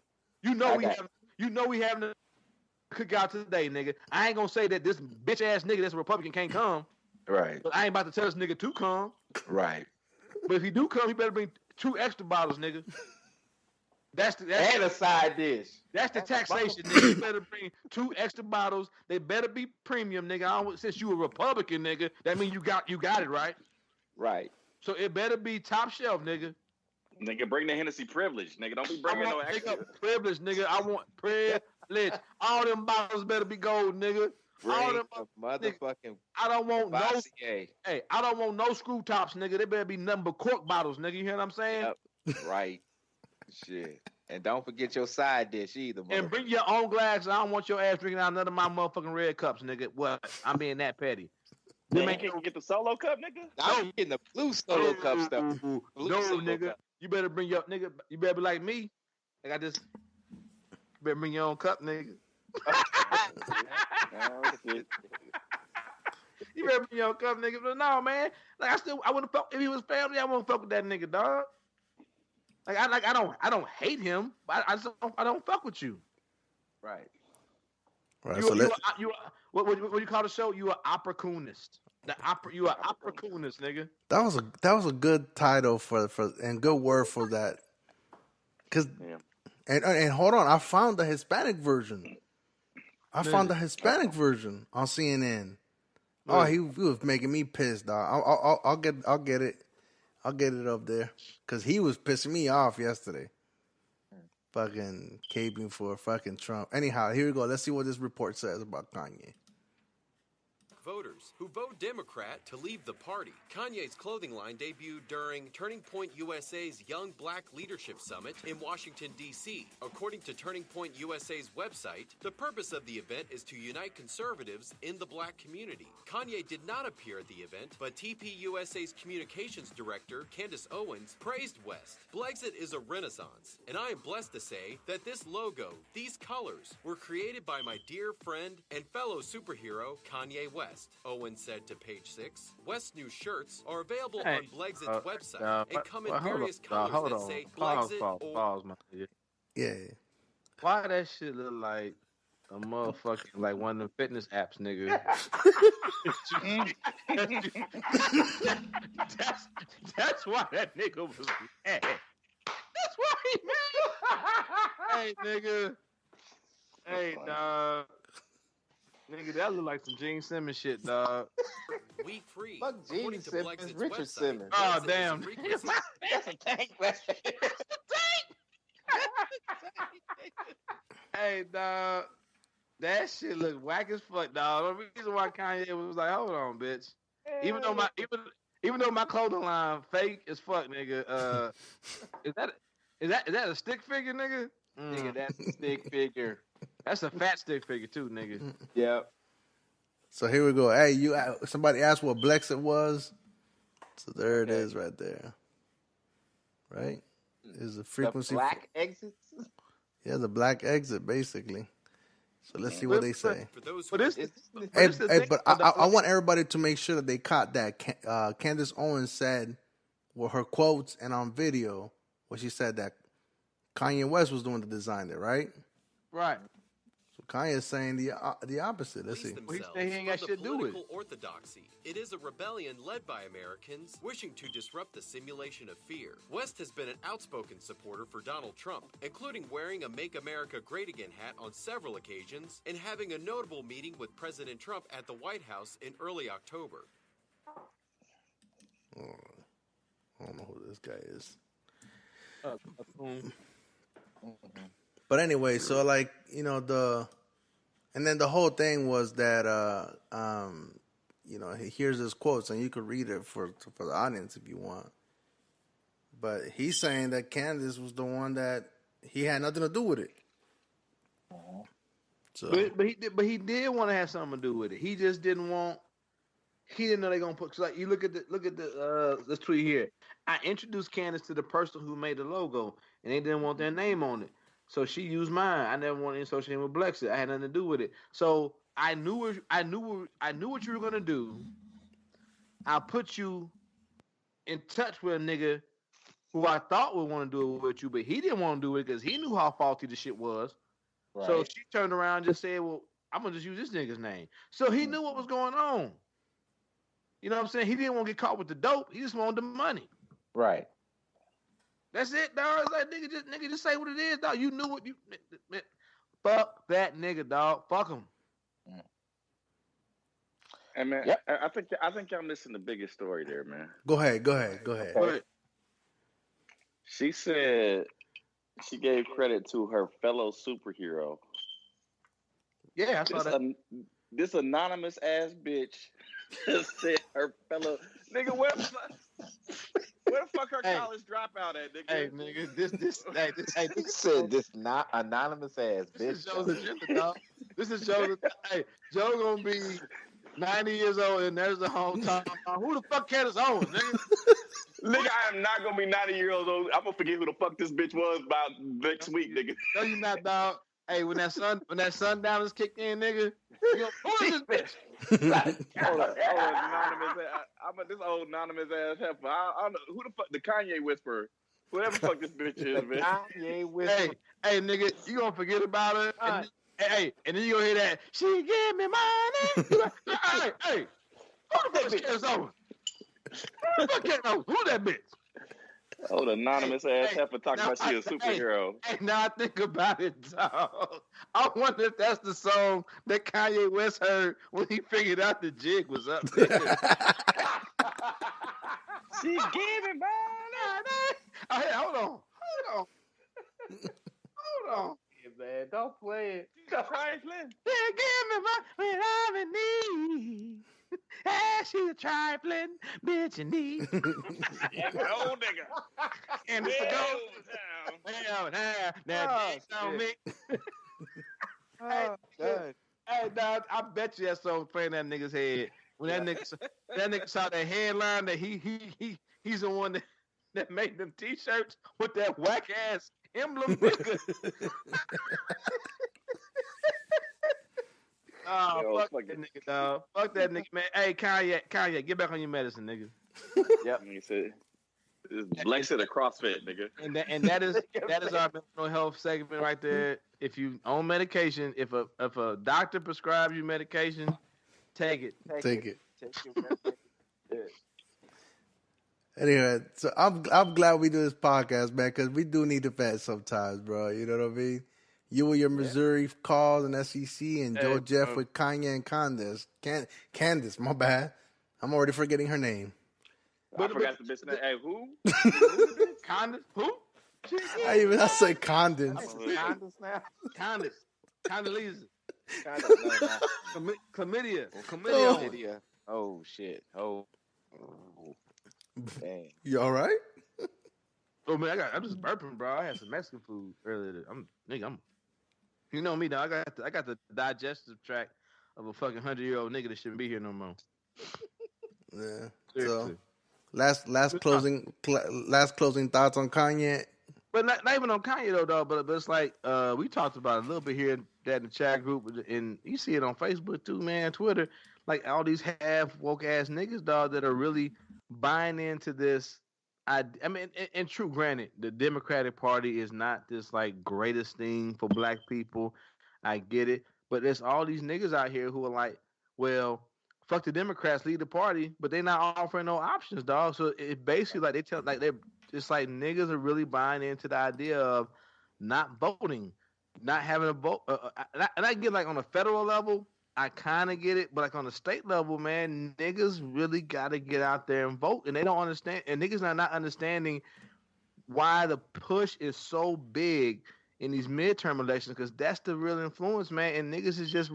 we having a cookout today, nigga. I ain't gonna say that this bitch ass nigga that's a Republican can't come. Right. But I ain't about to tell this nigga to come. Right. But if he do come, he better bring 2 extra bottles, nigga. That's and a side dish. That's the taxation, nigga. You better bring 2 extra bottles. They better be premium, nigga. Since you a Republican, nigga, that means you got it, right? Right. So it better be top shelf, nigga. Nigga, bring the Hennessy privilege, nigga. Don't be bringing no extra. Privilege, nigga. I want privilege. All them bottles better be gold, nigga. All them motherfucking. I don't want I don't want no screw tops, nigga. They better be nothing but cork bottles, nigga. You hear what I'm saying? Yep. Right. Shit. And don't forget your side dish either, and bring your own glass. I don't want your ass drinking out none of my motherfucking red cups, nigga. What? I'm being that petty. You can't get the solo cup, nigga? I'm getting the blue solo cup stuff. No, nigga. Cup. You better bring your nigga. You better be like me. Like I just better bring your own cup, nigga. You better bring your own cup, nigga. But no, man. Like I wouldn't fuck if he was family. I wouldn't fuck with that nigga, dog. I don't hate him, but I don't fuck with you. Right. Right. What you call the show? You are opportunist. You are opportunist, nigga. That was a good title for and good word for that. And hold on, I found the Hispanic version. Found the Hispanic version on CNN. Oh, he was making me pissed, dog. I'll get it. I'll get it up there because he was pissing me off yesterday. Fucking caping for fucking Trump. Anyhow, here we go. Let's see what this report says about Kanye. Voters who vote Democrat to leave the party. Kanye's clothing line debuted during Turning Point USA's Young Black Leadership Summit in Washington, D.C. According to Turning Point USA's website, the purpose of the event is to unite conservatives in the black community. Kanye did not appear at the event, but TPUSA's communications director, Candace Owens, praised West. Brexit is a renaissance, and I am blessed to say that this logo, these colors, were created by my dear friend and fellow superhero, Kanye West. Owens said to Page 6. West's new shirts are available on Brexit's website and come in various colors that say Brexit Pause, my nigga. Yeah. Why that shit look like a motherfucking like one of the fitness apps, nigga? that's why that nigga was mad. That's why he mad. Hey, nigga. Hey, dog. Nigga, that look like some Gene Simmons shit, dog. Week free. Fuck Gene Simmons, Richard Simmons. Oh, damn. That's a tank. Hey, dog. That shit look whack as fuck, dog. The reason why Kanye was like, hold on, bitch. Even though my clothing line fake as fuck, nigga. Is that a stick figure, nigga? Nigga, that's a stick figure. That's a fat stick figure too, nigga. Yep. So here we go. Hey, somebody asked what Brexit was. So there it is right there. Right? Is the frequency. The black exits? Yeah, the black exit, basically. So let's see what they say. But I want everybody to make sure that they caught that. Candace Owens said, well, her quotes and on video, what she said that Kanye West was doing the design there, right? Right. Kanye's saying the opposite. Let's see. He ain't got shit to do with it. Orthodoxy. It is a rebellion led by Americans wishing to disrupt the simulation of fear. West has been an outspoken supporter for Donald Trump, including wearing a Make America Great Again hat on several occasions and having a notable meeting with President Trump at the White House in early October. I don't know who this guy is. But anyway, so like, you know, and then the whole thing was that, you know, here's his quotes, and you could read it for the audience if you want. But he's saying that Candace was the one that he had nothing to do with it. So, but he did want to have something to do with it. He just didn't want. He didn't know they're gonna put. Like you look at this tweet here. I introduced Candace to the person who made the logo, and they didn't want their name on it. So she used mine. I never wanted to associate him with Blexit. I had nothing to do with it. So I knew what you were gonna do. I put you in touch with a nigga who I thought would want to do it with you, but he didn't want to do it because he knew how faulty the shit was. Right. So she turned around and just said, "Well, I'm gonna just use this nigga's name." So he knew what was going on. You know what I'm saying? He didn't want to get caught with the dope. He just wanted the money. Right. That's it, dog. It's like nigga, just say what it is, dog. You knew what you. Fuck that nigga, dog. Fuck him. And man, yep. I think y'all missing the biggest story there, man. Go ahead. She said she gave credit to her fellow superhero. Yeah, I saw that. This anonymous ass bitch just said her fellow nigga. Where the fuck her college dropout at, nigga? Hey, nigga, this said this not anonymous ass bitch. This is Joe's agenda, dog. This is Joe's. Hey, Joe gonna be 90 years old, and there's the whole time. Who the fuck Candace Owens, nigga? Nigga, I am not gonna be 90 years old. I'm gonna forget who the fuck this bitch was about next week, nigga. No, you not, dog. Hey, when that sundown is kicked in, nigga, you go, who is this bitch? This old anonymous ass heifer. I don't know who the fuck the Kanye whisperer. Whoever the fuck this bitch is, man. Kanye whisperer. Hey, nigga, you gonna forget about it? And then you gonna hear that she give me money. hey, who the fuck is Candace Owens? Who the fuck Candace Owens? Who that bitch? Oh, the anonymous ass heifer talking about she a superhero. Hey, now I think about it, dog. I wonder if that's the song that Kanye West heard when he figured out the jig was up there. She giving money. Oh, hey, hold on. Yeah, man, don't play it. Trifling. Yeah, give me money when I'm in need. Hey, she's a trifling bitch in need. Old nigga. And it's a down. Now dicks on me. Hey, dog, I bet you that song playing that nigga's head. When that nigga saw that headline that he's the one that made them t-shirts with that whack ass emblem, nigga. Oh, fuck that nigga, dog. Fuck that nigga, man. Hey, Kanye, get back on your medicine, nigga. Yep, he said. This Blexit a CrossFit, nigga. And that is our mental health segment right there. If you on medication, if a doctor prescribes you medication, take it. Take it. Take your medication. Anyway, so I'm glad we do this podcast, man, because we do need to vent sometimes, bro. You know what I mean? You with your Missouri calls and SEC, and Joe Jeff with Kanye and Candace. Candace, my bad. I'm already forgetting her name. I forgot the bitch name. Hey, who? Candace? Who? I say Condens. Candace now? Candace. Condoleezza. Chlamydia. Chlamydia. Oh, shit. Oh. Dang. You all right? Oh, man, I'm just burping, bro. I had some Mexican food earlier. You know me, dog. I got the digestive tract of a fucking 100-year-old nigga that shouldn't be here no more. Yeah. Seriously. So, last closing thoughts on Kanye. But not even on Kanye though, dog. But it's like we talked about it a little bit here that in the chat group, and you see it on Facebook too, man, Twitter. Like all these half woke ass niggas, dog, that are really buying into this. I mean, and true, granted, the Democratic Party is not this like greatest thing for black people. I get it. But there's all these niggas out here who are like, well, fuck the Democrats, lead the party, but they're not offering no options, dog. So it's basically like it's like niggas are really buying into the idea of not voting, not having a vote. And I get like on a federal level, I kind of get it, but like on the state level, man, niggas really got to get out there and vote, and they don't understand. And niggas are not understanding why the push is so big in these midterm elections, because that's the real influence, man. And niggas is just,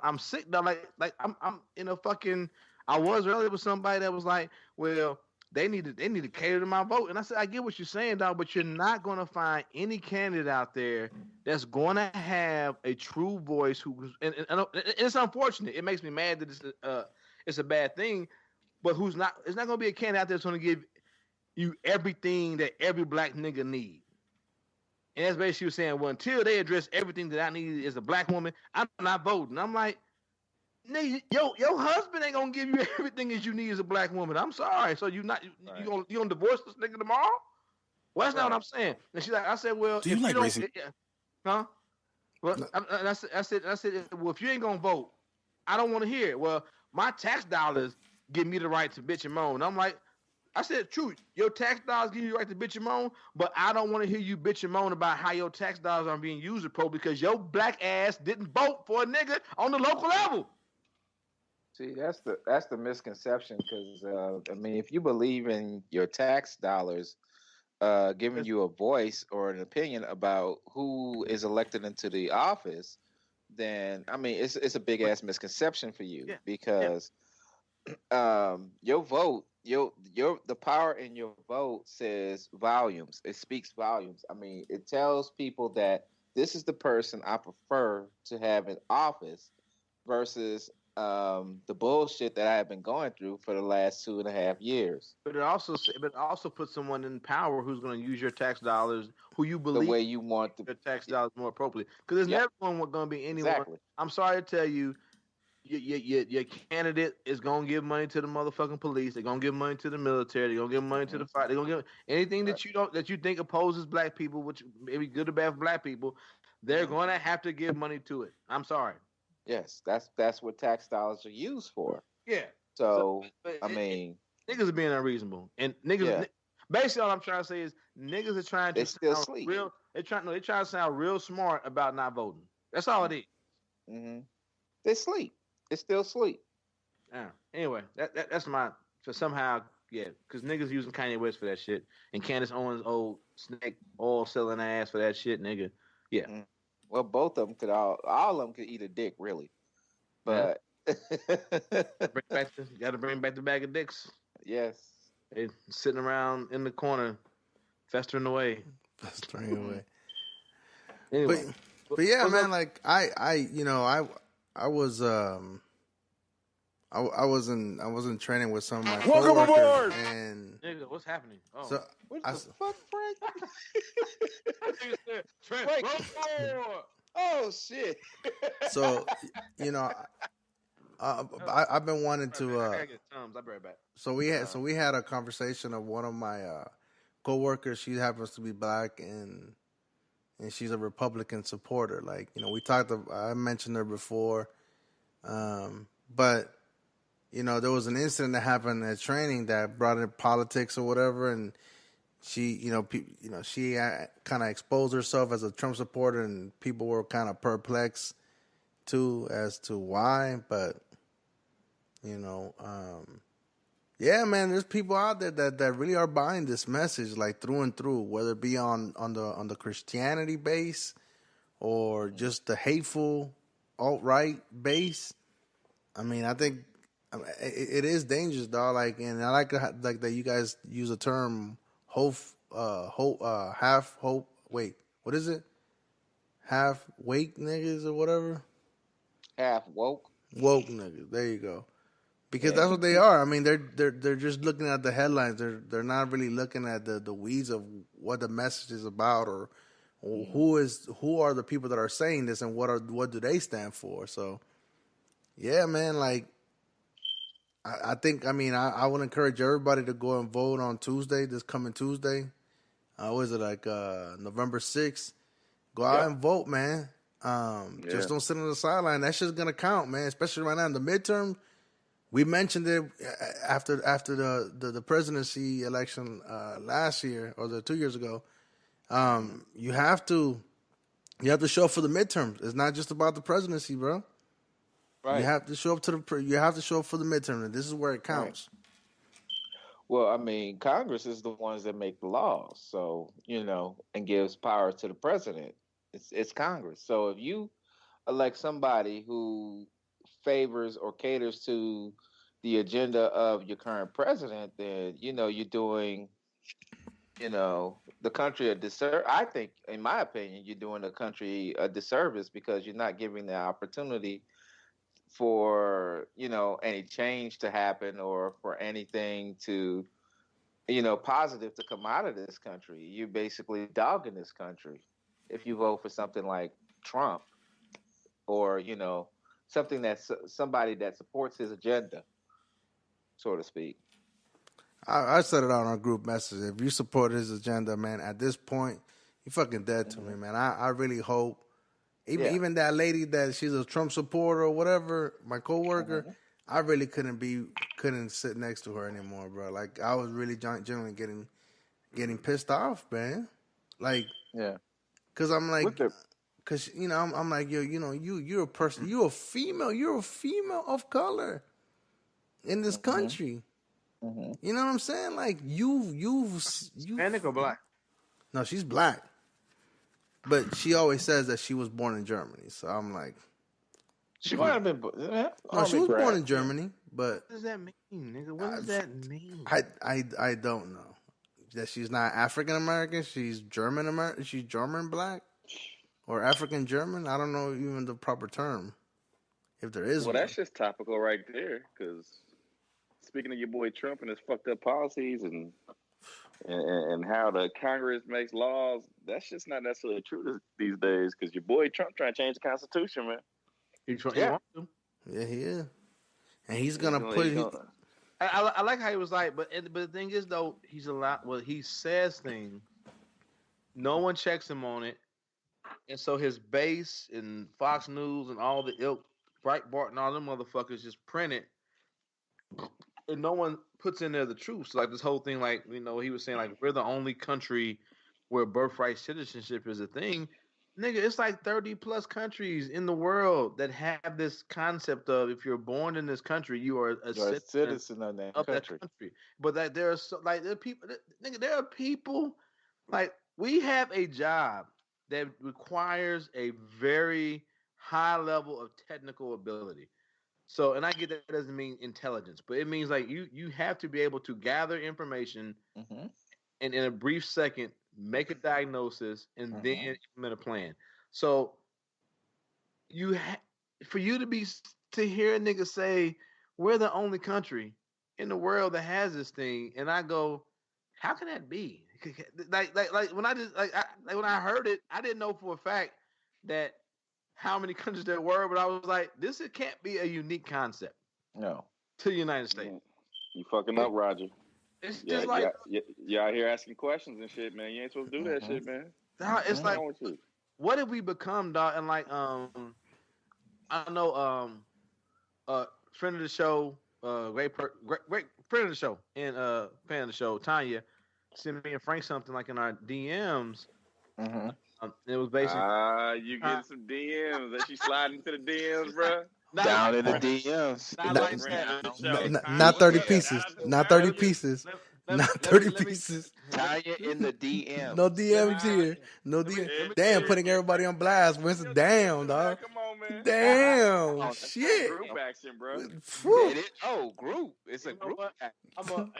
I'm sick though. Like I'm in a fucking. I was earlier with somebody that was like, well, they need to cater to my vote, and I said, I get what you're saying, dog, but you're not gonna find any candidate out there that's gonna have a true voice and it's unfortunate. It makes me mad that it's a bad thing, but it's not gonna be a candidate out there that's gonna give you everything that every black nigga need. And that's basically saying, well, until they address everything that I need as a black woman, I'm not voting. I'm like, nigga, your husband ain't gonna give you everything as you need as a black woman. I'm sorry. So you gonna divorce this nigga tomorrow? Well, that's not what I'm saying. And she's like, I said, well, do you like racing? Huh? Well, I said, well, if you ain't gonna vote, I don't want to hear it. Well, my tax dollars give me the right to bitch and moan. I'm like, I said, true, your tax dollars give you the right to bitch and moan, but I don't want to hear you bitch and moan about how your tax dollars are being used because your black ass didn't vote for a nigga on the local level. See, that's the misconception, because I mean, if you believe in your tax dollars giving you a voice or an opinion about who is elected into the office, then I mean, it's a big ass misconception for you, because your vote, the power in your vote says volumes. It speaks volumes. I mean, it tells people that this is the person I prefer to have in office versus the bullshit that I have been going through for the last 2.5 years. But it also puts someone in power who's going to use your tax dollars, who you believe the way you want your tax dollars more appropriately. Because there's never going to be anyone. Exactly. I'm sorry to tell you, your candidate is going to give money to the motherfucking police. They're going to give money to the military. They're going to give money to the fight. They're going to give anything that you think opposes black people, which may be good or bad for black people. They're going to have to give money to it. I'm sorry. Yes, that's what tax dollars are used for. Yeah. So I mean, niggas are being unreasonable, and niggas. Basically, all I'm trying to say is niggas are trying to sound real. They're trying to sound real smart about not voting. That's all it is. Mm-hmm. They sleep. It's still sleep. Yeah. Anyway, that's my. So somehow, because niggas using Kanye West for that shit, and Candace Owens' old snake oil selling ass for that shit, nigga. Yeah. Mm-hmm. Well, both of them could all of them could eat a dick, really. But gotta bring back the bag of dicks. Yes. They sitting around in the corner, festering away. Anyway, but yeah, man. Like I was in training with some of my coworkers. Welcome aboard. And nigga, what's happening? Oh. So what the fuck, Frank? Frank. Oh shit! So, I've been wanting to. I gotta get Tums. I'll be right back. So we had a conversation of one of my coworkers. She happens to be black and she's a Republican supporter. Like, we talked. I mentioned her before, but there was an incident that happened at training that brought in politics or whatever, and she, she kind of exposed herself as a Trump supporter, and people were kind of perplexed too as to why. But yeah, man, there's people out there that really are buying this message like through and through, whether it be on the Christianity base or just the hateful alt-right base. I mean, I think it is dangerous, dog. Like, and I like that you guys use a term. Half hope. Wait, what is it? Half wake niggas or whatever. Half woke. Woke niggas. There you go. Because that's what they are. I mean, they're just looking at the headlines. They're not really looking at the weeds of what the message is about, or who are the people that are saying this, and what do they stand for. So, yeah, man, like. I think, I would encourage everybody to go and vote on Tuesday, this coming Tuesday. What is it, like November 6th? Go out and vote, man. Just don't sit on the sideline. That shit's gonna count, man. Especially right now in the midterm. We mentioned it after the presidency election last year or 2 years ago. You have to show up for the midterms. It's not just about the presidency, bro. Right. You have to show up for the midterm, and this is where it counts. Right. Well, I mean, Congress is the ones that make the laws, so and gives power to the president. It's Congress. So if you elect somebody who favors or caters to the agenda of your current president, then you're doing the country a disservice. I think, in my opinion, you're doing the country a disservice because you're not giving the opportunity for any change to happen or for anything to positive to come out of this country. You're basically dogging this country if you vote for something like Trump or something that's somebody that supports his agenda, so to speak. I said it on our group message. If you support his agenda, man, at this point, you're fucking dead to me, man. I really hope. Even that lady that she's a Trump supporter or whatever, my coworker, I really couldn't sit next to her anymore, bro. Like I was really genuinely getting pissed off, man. Like, because I'm like, because I'm like, you're a person, you're a female of color in this country. You know what I'm saying? Like you Hispanic or black? No, she's black. But she always says that she was born in Germany. So I'm like, she might have been. No, she was born in Germany. But what does that mean, nigga? What does that mean? I don't know. That she's not African American. She's German American. She's German black or African German. I don't know even the proper term, if there is. Well, that's just topical right there. Because speaking of your boy Trump and his fucked up policies and how the Congress makes laws, that's just not necessarily true these days. Because your boy Trump trying to change the Constitution, man. He wants to. Yeah, he is, and he's gonna put it. I like how he was like, but the thing is though, he's a lot. Well, he says things, no one checks him on it, and so his base and Fox News and all the ilk, Breitbart and all them motherfuckers just print it, and no one puts in there the truth. So like this whole thing, like he was saying, like we're the only country where birthright citizenship is a thing. Nigga, it's like 30 plus countries in the world that have this concept of if you're born in this country, you are a citizen of that country. But that there are people, nigga, there are people like we have a job that requires a very high level of technical ability. So, and I get that doesn't mean intelligence, but it means like you have to be able to gather information and in a brief second make a diagnosis, and then implement a plan. So for you to hear a nigga say we're the only country in the world that has this thing, and I go, how can that be? Like when when I heard it, I didn't know for a fact that how many countries there were, but I was like, it can't be a unique concept. No, to the United States. You fucking up, Roger. It's just like you out here asking questions and shit, man. You ain't supposed to do that shit, man. It's like, what have we become, dog? And like, I know, friend of the show, great friend of the show, and fan of the show, Tanya, sent me and Frank something like in our DMs. It was basically, you getting some DMs? That you sliding into the DMs, bro? Down in the DMs. Not 30 pieces. Not 30 pieces. Not 30 pieces. Tanya in the DMs. No DMs here. No DMs. Damn, putting everybody on blast. Winston, damn, dog. Come on, man. Damn, shit. Group action, bro. Group. It's a group.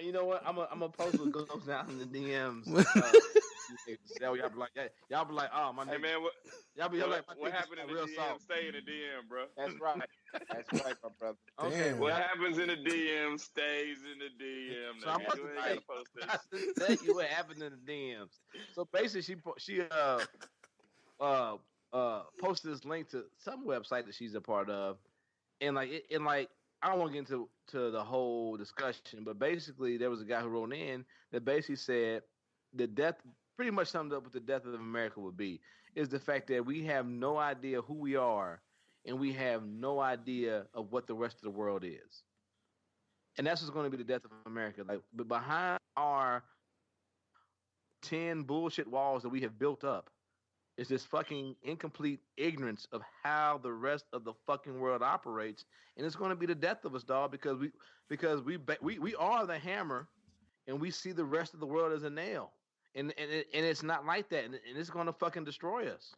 You know what? I'm gonna post what goes down in the DMs. Y'all be like, oh my nigga. Hey man, what happened in the DM? Soft. Stay in the DM, bro. That's right, my brother. Okay, Damn. What happens in the DM stays in the DM. So I'm about to tell you what happened in the DMs. So basically, she posted this link to some website that she's a part of, and I don't want to get into the whole discussion, but basically there was a guy who wrote in that basically said the death. Pretty much summed up what the death of America would be. is the fact that we have no idea who we are, and we have no idea of what the rest of the world is. And that's what's going to be the death of America. Like, but behind our 10 bullshit walls that we have built up is this fucking incomplete ignorance of how the rest of the fucking world operates, and it's going to be the death of us, dog. Because we are the hammer, and we see the rest of the world as a nail, and it's not like that, and it's going to fucking destroy us.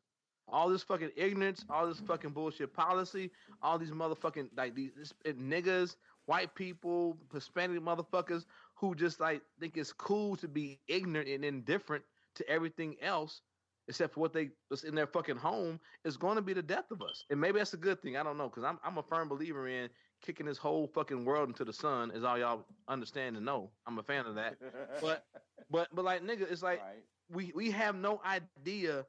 All this fucking ignorance, all this fucking bullshit policy, all these motherfucking like these niggas, white people, Hispanic motherfuckers who just like think it's cool to be ignorant and indifferent to everything else except for what's in their fucking home is going to be the death of us. And maybe that's a good thing. I don't know, because I'm a firm believer in kicking this whole fucking world into the sun, is all y'all understand and know. I'm a fan of that. but like, nigga, it's like we have no idea.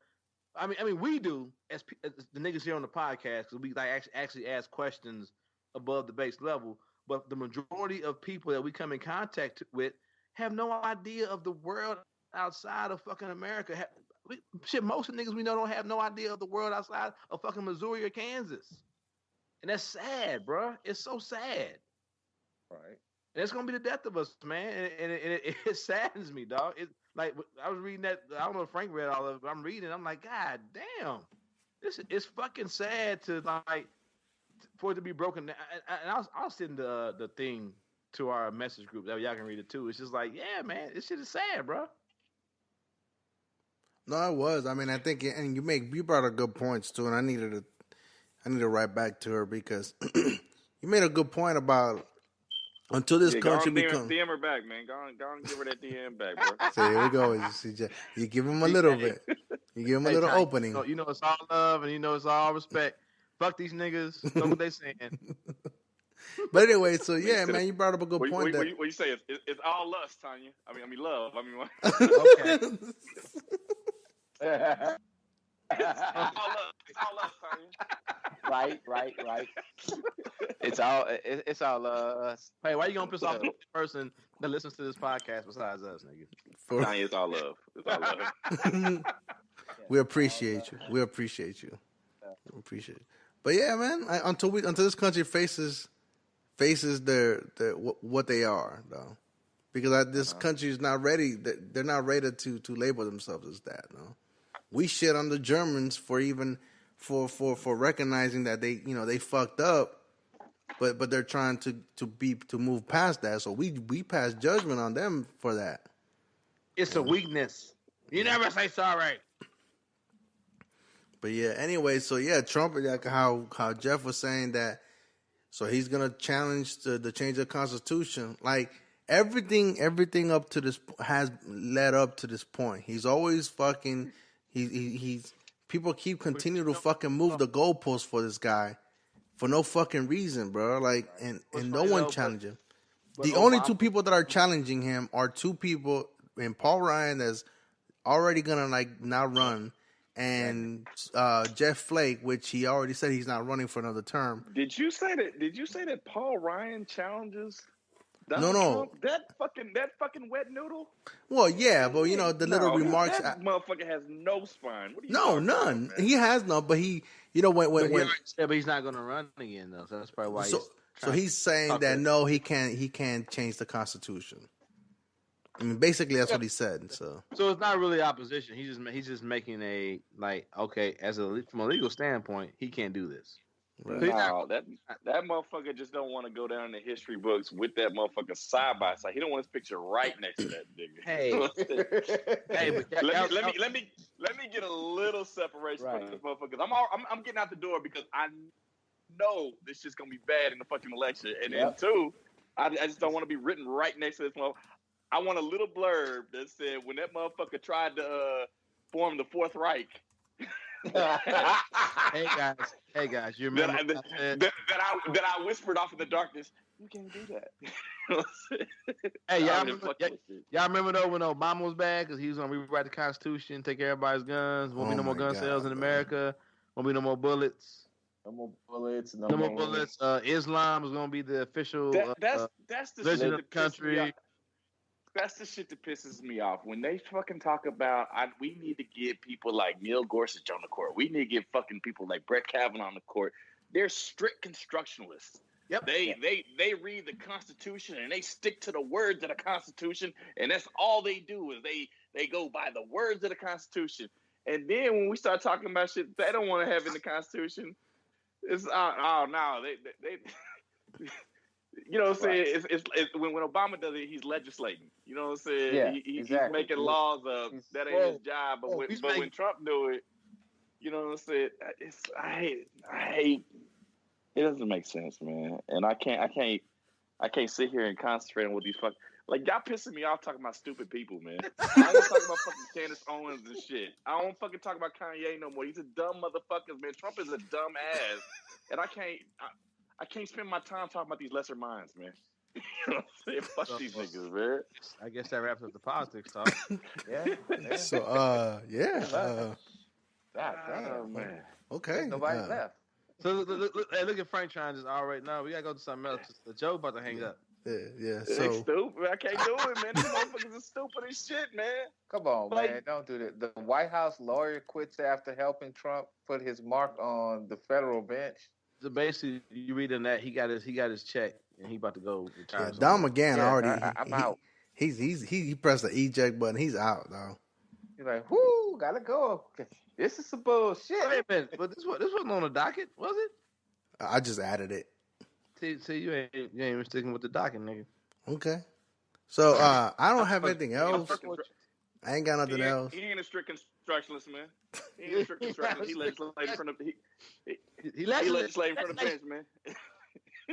I mean, we do as the niggas here on the podcast, because we like actually ask questions above the base level. But the majority of people that we come in contact with have no idea of the world outside of fucking America. Most of the niggas we know don't have no idea of the world outside of fucking Missouri or Kansas. And that's sad, bro. It's so sad. Right. And it's going to be the death of us, man. And it saddens me, dog. It's like, I was reading that. I don't know if Frank read all of it, but I'm reading. I'm like, God damn. It's fucking sad to, like, for it to be broken down. And I'll send the thing to our message group that y'all can read it too. It's just like, yeah, man, this shit is sad, bro. No, it was. I mean, I think, and you brought a good points too, and I need to write back to her because you made a good point about until this country becomes. DM her back, man. Go on, give her that DM back, bro. So here we go. You give him a little bit. You give him a little opening. You know it's all love and you know it's all respect. Fuck these niggas. Know what they saying. But anyway, so yeah, man, you brought up a good point. What you say? It's all lust, Tanya. I mean love. I mean what? Okay. It's all love, Tanya. Right. It's all us. Hey, why you gonna piss off the person that listens to this podcast besides us, nigga? Tanya, it's all love. It's all love. We appreciate you. We appreciate it. But yeah, man, until this country faces their what they are, though, because this country is not ready. They're not ready to label themselves as that. No, we shit on the Germans for recognizing that they fucked up, but they're trying to move past that. So we pass judgment on them for that. It's a weakness. You never say sorry. But yeah, anyway, so yeah, Trump, like how Jeff was saying that, so he's gonna challenge the change of the Constitution. Like everything up to this has led up to this point. He's always fucking. He's people keep continue to fucking move the goalposts for this guy for no fucking reason, bro. Like and no one challenging him. The only two people that are challenging him are two people, and Paul Ryan that's already gonna like not run. And Jeff Flake, which he already said he's not running for another term. Did you say that Paul Ryan challenges Donald Trump? That fucking wet noodle? Well, yeah, but you know the little remarks. That motherfucker has no spine. What are you none. About, he has none, but he, but he's not going to run again though. So that's probably why. So he's saying that no, he can't change the Constitution. I mean, basically that's what he said. So it's not really opposition. He's just making a like, okay, from a legal standpoint, he can't do this. Right. No, that motherfucker just don't want to go down in the history books with that motherfucker side by side. He don't want his picture right next to that nigga. Hey, but let me get a little separation from this motherfucker. I'm getting out the door because I know this shit's gonna be bad in the fucking election, and then two, I just don't want to be written right next to this motherfucker. I want a little blurb that said when that motherfucker tried to form the Fourth Reich. Hey guys, you remember that I whispered off in the darkness? You can't do that. Hey, y'all remember though when Obama was bad because he was gonna rewrite the Constitution, take everybody's guns, won't be no more gun sales in America, won't be no more bullets. No more bullets. No more bullets. Islam is gonna be the official that's the religion of the country. That's the shit that pisses me off. When they fucking talk about, we need to get people like Neil Gorsuch on the court. We need to get fucking people like Brett Kavanaugh on the court. They're strict constructionalists. Yep. They read the Constitution and they stick to the words of the Constitution, and that's all they do is they go by the words of the Constitution. And then when we start talking about shit they don't want to have in the Constitution, it's no, they you know what I'm saying? It's when Obama does it, he's legislating. You know what I'm saying? Yeah, he's exactly. making laws up. That ain't his job. But when Trump do it, you know what I'm saying? I hate. It doesn't make sense, man. And I can't sit here and concentrate on what these like y'all pissing me off talking about stupid people, man. I don't talk about fucking Candace Owens and shit. I don't fucking talk about Kanye no more. He's a dumb motherfucker, man. Trump is a dumb ass, and I can't spend my time talking about these lesser minds, man. You know what I'm saying? Fuck these niggas, man. I guess that wraps up the politics talk. Yeah. So, yeah. God damn, man. Okay. Nobody left. So look at Frank trying to just right now. We gotta go to something else. Joe about to hang up. Yeah. They So stupid. I can't do it, man. These motherfuckers are stupid as shit, man. Come on, man. Don't do that. The White House lawyer quits after helping Trump put his mark on the federal bench. So basically, you reading that he got his check and he about to go retire. Don McGahn already. I'm out. He pressed the eject button. He's out, though. He's like, whoo, gotta go. This is some bullshit. Wait a minute, but this wasn't on the docket, was it? I just added it. See, you ain't even sticking with the docket, nigga. Okay. So I don't have anything else. I ain't got nothing else. He ain't a strict constructionalist, man. He ain't a strict constructionalist. He legislating from the he legislating from the bench, man.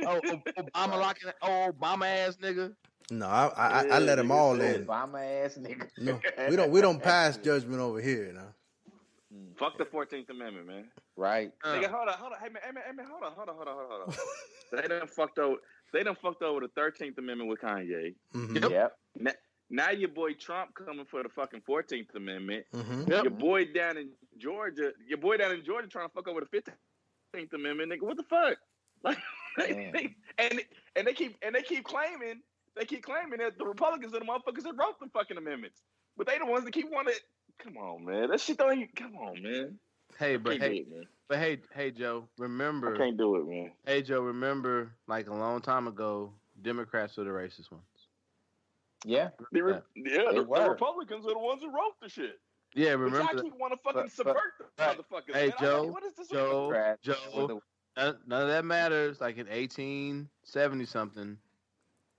Obama locking Obama ass nigga. No, I let them all in. Obama ass nigga. No, we don't pass judgment over here, no. Fuck the 14th Amendment, man. Right. Nigga, hold on. Hey, man, hold on. They done fucked over the 13th Amendment with Kanye. Mm-hmm. Yep. Now your boy Trump coming for the fucking 14th Amendment. Mm-hmm. Yep. Your boy down in Georgia trying to fuck over the 15th Amendment, nigga. What the fuck? Like, they keep claiming that the Republicans are the motherfuckers that wrote the fucking amendments, but they the ones that keep wanting. Come on, man. That shit don't even. Come on, man. Hey, Joe. Remember? I can't do it, man. Hey, Joe. Remember, like a long time ago, Democrats were the racist ones. Yeah. The Republicans are the ones who wrote the shit. Yeah, remember. But y'all keep want to fucking subvert the motherfuckers. Hey, man. Joe. Like, what is this? Joe. None of that matters. Like in 1870 something.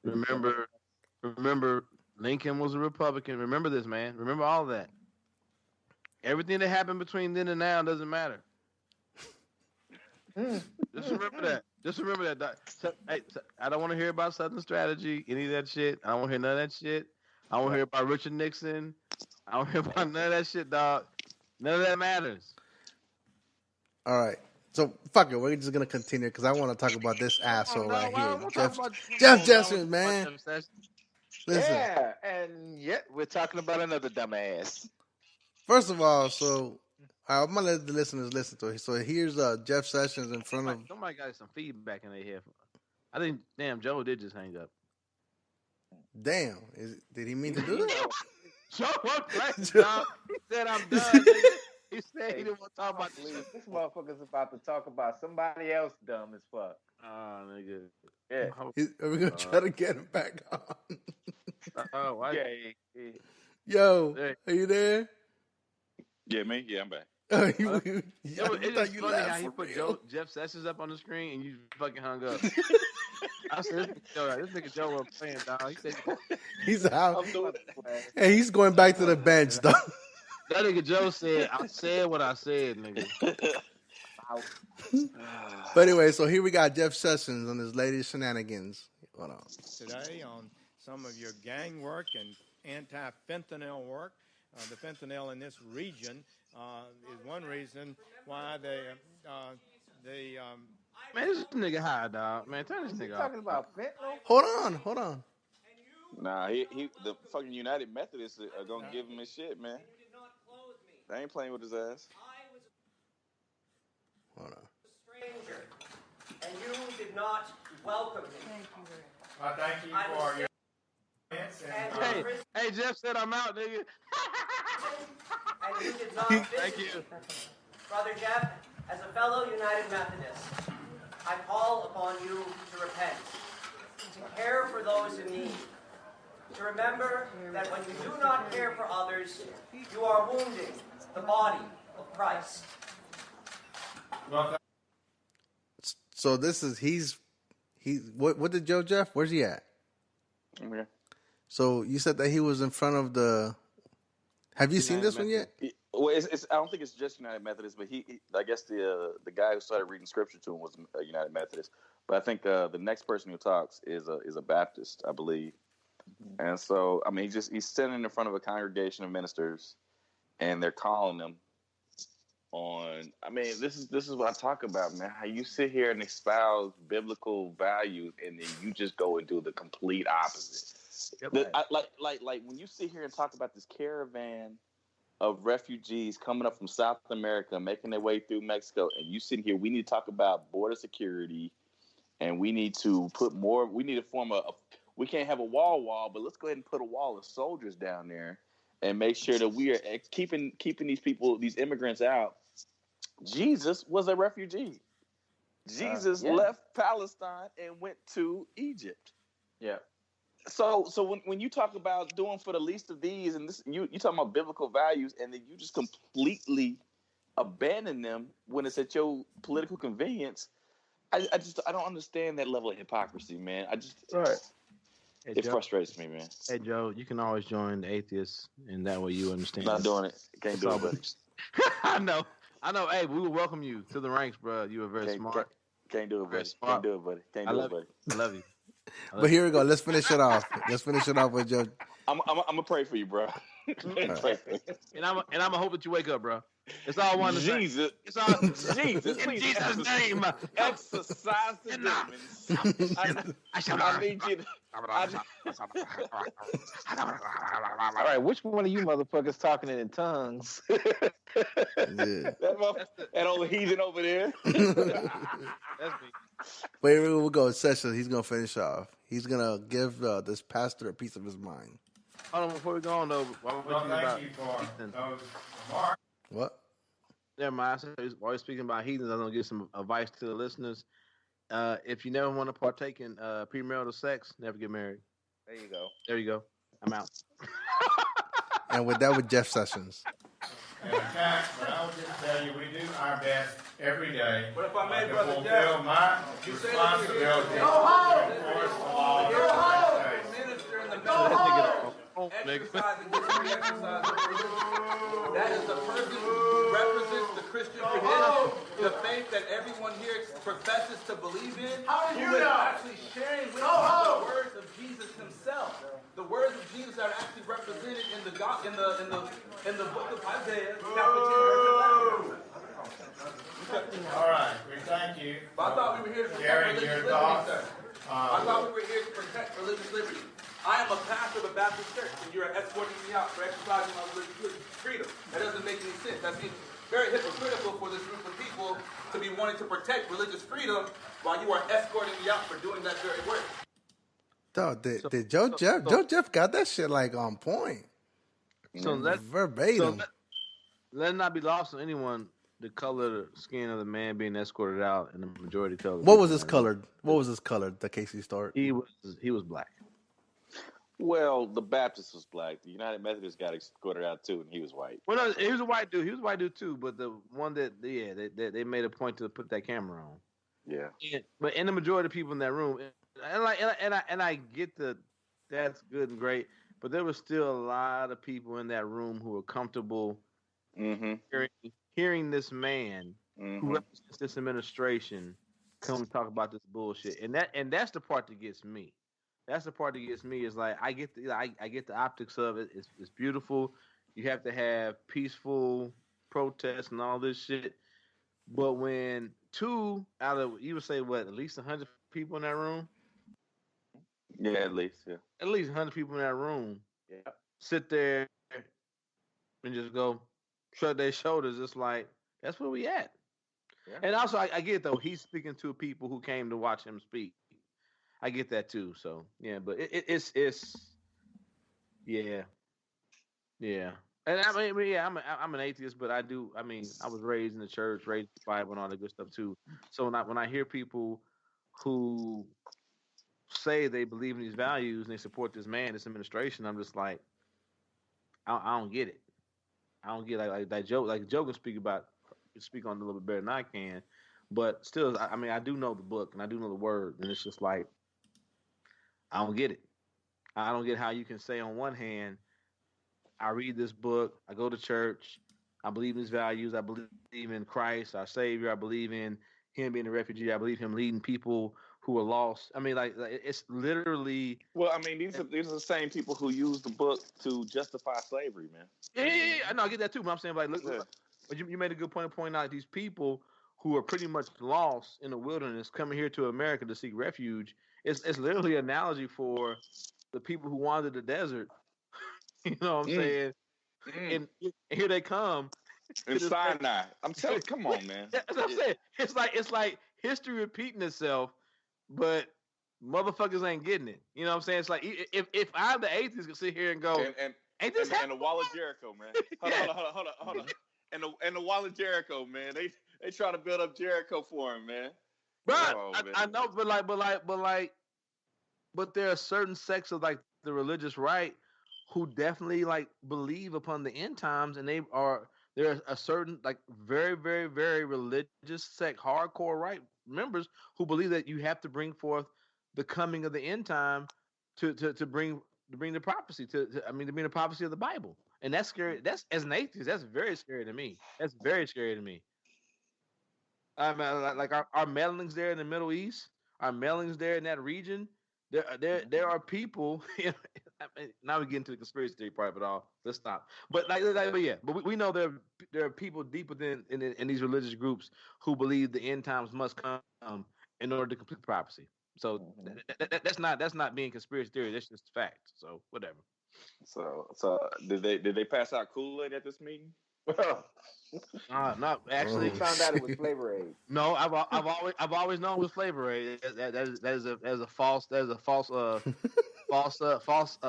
Remember, Lincoln was a Republican. Remember this, man. Remember all that. Everything that happened between then and now doesn't matter. Just remember that. Hey, I don't want to hear about Southern strategy, any of that shit. I don't want to hear none of that shit. I don't want to hear about Richard Nixon. I don't hear about none of that shit, dog. None of that matters. All right. So, fuck it. We're just going to continue because I want to talk about this asshole right here. Jeff Sessions, man. Listen. Yeah, and yet we're talking about another dumbass. First of all, I'm going to let the listeners listen to it. So, here's Jeff Sessions in front of... Somebody got some feedback in their head. I think, damn, Joe did just hang up. Damn. Did he mean to do that? Joe, what? He said, I'm done, nigga. He said he didn't want to talk about this motherfucker's about to talk about somebody else dumb as fuck. Oh, nigga. Yeah. Are we going to try to get him back on? Why? Yeah. Yo, are you there? Yeah, man. Yeah, I'm back. It's funny how he put Jeff Sessions up on the screen and you fucking hung up. I said, this nigga Joe was playing, dog. He said, he's out. Hey, he's going back to the bench, dog. That nigga Joe said, I said what I said, nigga. But anyway, so here we got Jeff Sessions on his latest shenanigans. Hold on. Today on some of your gang work and anti-fentanyl work. The fentanyl in this region is one reason why man, this nigga high, dog. Man, turn this nigga off. Talking about fentanyl? Hold on. Nah, the fucking United Methodists are gonna give him his shit, man. They ain't playing with his ass. Hold on. Stranger, and you did not welcome me. I thank you for your comments Hey, Jeff said I'm out, nigga. And you did not Thank you. Brother Jeff, as a fellow United Methodist, I call upon you to repent, to care for those in need, to remember that when you do not care for others, you are wounding the body of Christ. So this is he's what did Joe Jeff? Where's he at? Okay. So you said that he was in front of the. Have you seen this one yet? Well, I don't think it's just United Methodist, but he I guess the guy who started reading scripture to him was a United Methodist. But I think the next person who talks is a Baptist, I believe. And so I mean, he's sitting in front of a congregation of ministers, and they're calling him on. I mean, this is what I talk about, man. How you sit here and espouse biblical values, and then you just go and do the complete opposite. Yep. Like when you sit here and talk about this caravan of refugees coming up from South America, making their way through Mexico, and you sitting here, we need to talk about border security, and we need to put more. We need to form we can't have a wall, but let's go ahead and put a wall of soldiers down there, and make sure that we are keeping these people, these immigrants out. Jesus was a refugee. Jesus left Palestine and went to Egypt. Yeah. So when you talk about doing for the least of these, and this you talking about biblical values, and then you just completely abandon them when it's at your political convenience, I don't understand that level of hypocrisy, man. It frustrates me, man. Hey Joe, you can always join the atheists, and that way you understand. Not doing it. Can't do it, buddy. I know. Hey, we will welcome you to the ranks, bro. You are very smart. Can't do it, buddy. Can't do it, buddy. Can't do it, buddy. I love you. But here we go. Let's finish it off. with Joe. I'm gonna pray for you, bro. And I'm gonna hope that you wake up, bro. It's all one. Jesus. It's all Jesus. In Jesus' name. Exercise the demons. I need you. All right, which one of you motherfuckers talking in tongues? That old heathen over there. That's me. But here we go. Session. He's gonna finish off. He's gonna give this pastor a piece of his mind. Hold on, before we go on though, while we're talking about Thank you for what? Never mind. While we're speaking about heathens, I'm gonna give some advice to the listeners. If you never want to partake in premarital sex, never get married. There you go. There you go. I'm out. And with Jeff Sessions. But I will just tell you, we do our best every day. But if I may, Brother fulfill Jeff, my responsibility to enforce the law of the United States. Minister in the exercising that is the person who represents the Christian tradition, the faith that everyone here professes to believe in, who is actually sharing with you the words of Jesus himself. The words of Jesus are actually represented in the book of Isaiah, chapter 10, verse 11. All right, we thank you. But I thought we were here to protect religious liberty, sir. I thought we were here to protect religious liberty. I am a pastor of a Baptist church, and you're escorting me out for exercising my religious freedom. That doesn't make any sense. That seems very hypocritical for this group of people to be wanting to protect religious freedom while you are escorting me out for doing that very work. Did Joe Jeff got that shit like on point. Verbatim. Let it not be lost on anyone the color skin of the man being escorted out in the majority color. What was his color? What was his color? The case he started. He was black. Well, the Baptist was black. The United Methodist got escorted out too, and he was white. Well, no, he was a white dude. He was a white dude too. But the one they made a point to put that camera on. Yeah. But in the majority of people in that room, and I get that's good and great. But there was still a lot of people in that room who were comfortable hearing this man who represents this administration come talk about this bullshit. And that's the part that gets me. That's the part that gets me is like I get the optics of it. It's beautiful. You have to have peaceful protests and all this shit. But when two out of you would say at least 100 people in that room? Yeah, at least 100 people in that room. Yeah. Sit there and just go shrug their shoulders. It's like that's where we at. Yeah. And also I get though he's speaking to people who came to watch him speak. I get that too. So yeah, but it's Yeah. And I mean, yeah, I'm an atheist, but I was raised in the church, raised in the Bible, and all that good stuff too. So when I hear people who say they believe in these values and they support this administration, I'm just like, I don't get it. I don't get like that Joe. Like Joe can speak on it a little bit better than I can, but still, I mean, I do know the book and I do know the word, and it's just like I don't get it. I don't get how you can say on one hand, I read this book, I go to church, I believe in these values, I believe in Christ, our Savior, I believe in Him being a refugee, I believe Him leading people who are lost. I mean, like it's literally. Well, I mean, these are the same people who use the book to justify slavery, man. Yeah. I know, I get that too. But I'm saying, like, look, you made a good point of pointing out these people who are pretty much lost in the wilderness coming here to America to seek refuge. It's literally an analogy for the people who wandered the desert. You know what I'm saying? And here they come. In Sinai. I'm telling you, come on, man. That's what I'm saying. It's like history repeating itself, but motherfuckers ain't getting it. You know what I'm saying? It's like if I'm the atheist can sit here and go, and the wall of Jericho, man. Hold on. And the wall of Jericho, man. They try to build up Jericho for him, man. But I know, but there are certain sects of like the religious right who definitely like believe upon the end times, and there's a certain like very, very, very religious sect, hardcore right members who believe that you have to bring forth the coming of the end time to bring the prophecy to bring the prophecy of the Bible, and that's scary. That's, as an atheist, that's very scary to me. That's very scary to me. I mean, like our mailings there in the Middle East, our mailings there in that region. There are people. Now we get into the conspiracy theory part of it all. Let's stop. But but we know there are people deep within in these religious groups who believe the end times must come in order to complete the prophecy. So that's not being conspiracy theory. That's just fact. So whatever. So did they pass out Kool-Aid at this meeting? No, actually, found out it was Flavor Aid. No, I've always known it was Flavor Aid. That is a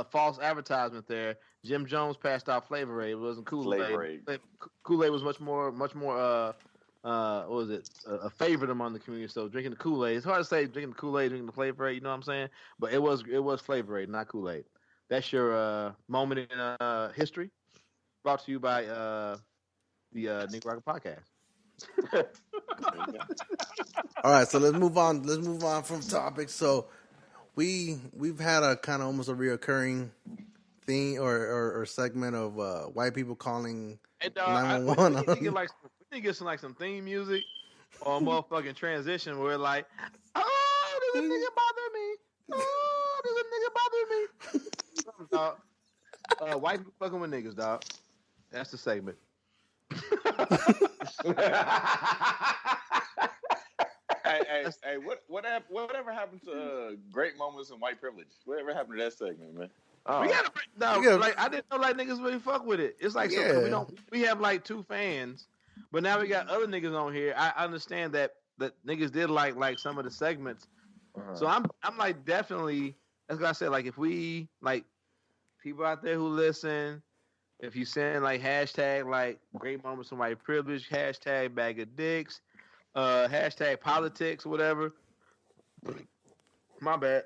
false advertisement there. Jim Jones passed out Flavor Aid. It wasn't Kool-Aid. Kool-Aid was much more what was it? A favorite among the community. So drinking the Kool-Aid, it's hard to say drinking the Kool-Aid, drinking the Flavor Aid. You know what I'm saying? But it was Flavor Aid, not Kool-Aid. That's your moment in history. Brought to you by the Negroraguan Podcast. All right, so let's move on. Let's move on from topics. So we've had a kind of almost a reoccurring theme or segment of white people calling 911. We need to get some theme music or a motherfucking transition where we're like, oh, there's a nigga bothering me. Oh, there's a nigga bothering me. Dog. White people fucking with niggas, dog. That's the segment. Hey, whatever happened to great moments in white privilege? Whatever happened to that segment, man? I didn't know like niggas really fuck with it. It's like we have like 2 fans, but now we got other niggas on here. I understand that niggas did like some of the segments, so I'm like definitely. That's what I said. Like if we like people out there who listen. If you send like hashtag like great moments of white privilege, hashtag bag of dicks, hashtag politics or whatever. My bad.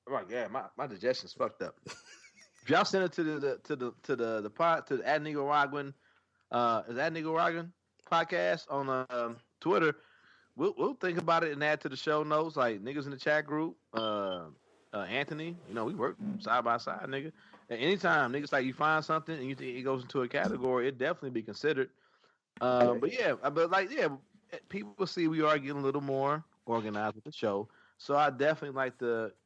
Oh my god, my digestion's fucked up. If y'all send it to the pod to the @Negroraguan, is that Negroraguan Podcast on Twitter, we'll think about it and add to the show notes like niggas in the chat group. Anthony, we work side by side, nigga. And anytime niggas like you find something and you think it goes into a category, it definitely be considered. But people see we are getting a little more organized with the show. So I definitely I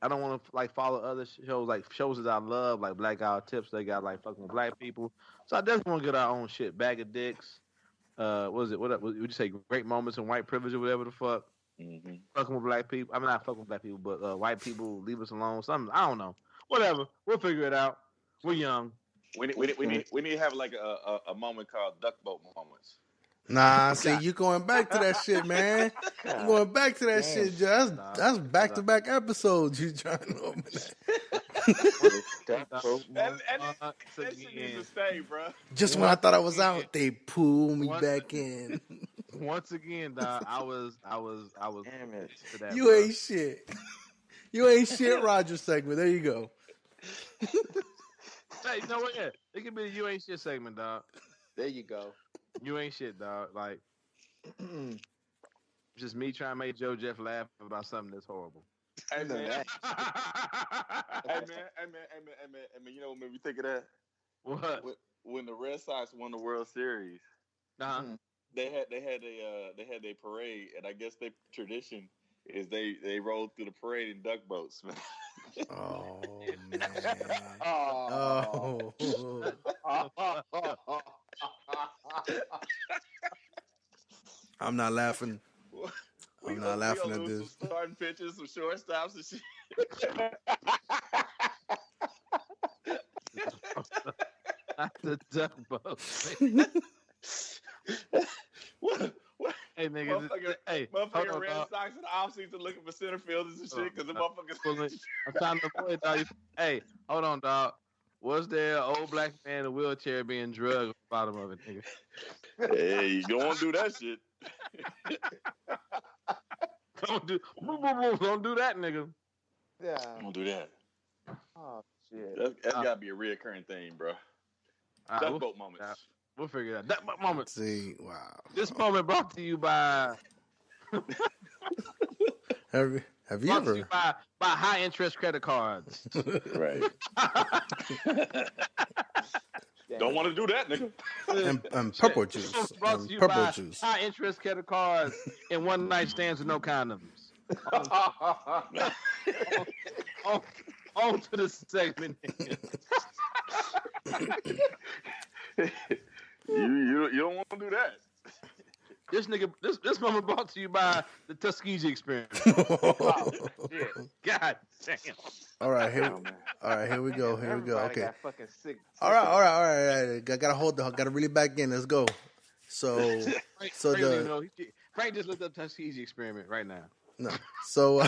don't want to like follow other shows like shows that I love, like Black Hour Tips. They got like fucking with black people. So I definitely want to get our own shit. Bag of dicks. What was it? What would you say? Great moments in white privilege or whatever the fuck. Mm-hmm. Fucking with black people. I mean, not fucking with black people, but white people leave us alone. Something I don't know. Whatever. We'll figure it out. We're young. We need to have like a moment called duck boat moments. Nah, see, you going back to that shit, man. You going back to that shit, Joe. That's back-to-back episodes you trying to open that. That shit needs to stay, bro. Just when I thought I was out, they pulled me back in. Once again, dog, I was Damn it. to that. You ain't shit. You ain't shit, Roger segment. There you go. Hey, you know what? Yeah, it could be the you ain't shit segment, dog. There you go. You ain't shit, dog. Like, just me trying to make Joe Jeff laugh about something that's horrible. Hey man. Hey man. You know what made me think of that? What? When the Red Sox won the World Series, they had a parade, and I guess their tradition is they rolled through the parade in duck boats. Oh man! Oh. I'm not laughing. I'm not laughing at this. Some starting pitchers, some shortstops, and shit. The duck boat. Hey, nigga. Hey, motherfucking Red Sox in the offseason looking for center fielders and shit because the motherfuckers. I'm trying to avoid, dog. Hey, hold on, dog. Was there an old black man in a wheelchair being drugged at the bottom of it, nigga? Hey, you don't do that shit. Don't do that, nigga. Yeah. Don't do that. Oh shit. That's gotta be a reoccurring thing, bro. Duck boat moments. We'll figure it out. That moment. See, wow. This moment brought to you by. Have you ever? By high interest credit cards. Right. Don't want to do that, nigga. And purple juice. Brought to you purple by juice. high interest credit cards and one night stands with no condoms. On to the segment. You don't want to do that. This moment brought to you by the Tuskegee Experience. God damn. All right, here we go. Okay. Got fucking sick. All right. Gotta really back in. Let's go. So Frank just looked up Tuskegee Experiment right now. No. So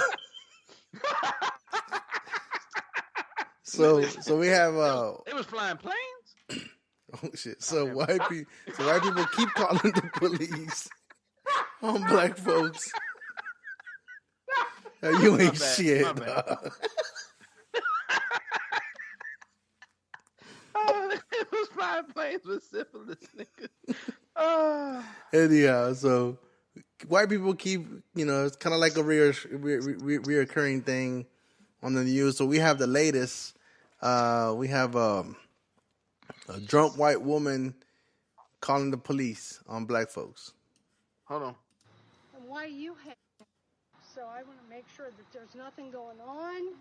so we have They was flying planes? Oh shit! So white people keep calling the police on black folks. You ain't shit. It was flying planes with syphilis, nigga. Anyhow, so white people keep, it's kind of like a reoccurring thing on the news. So we have the latest. We have a drunk white woman calling the police on black folks. Hold on. And why you have? So I want to make sure that there's nothing going on.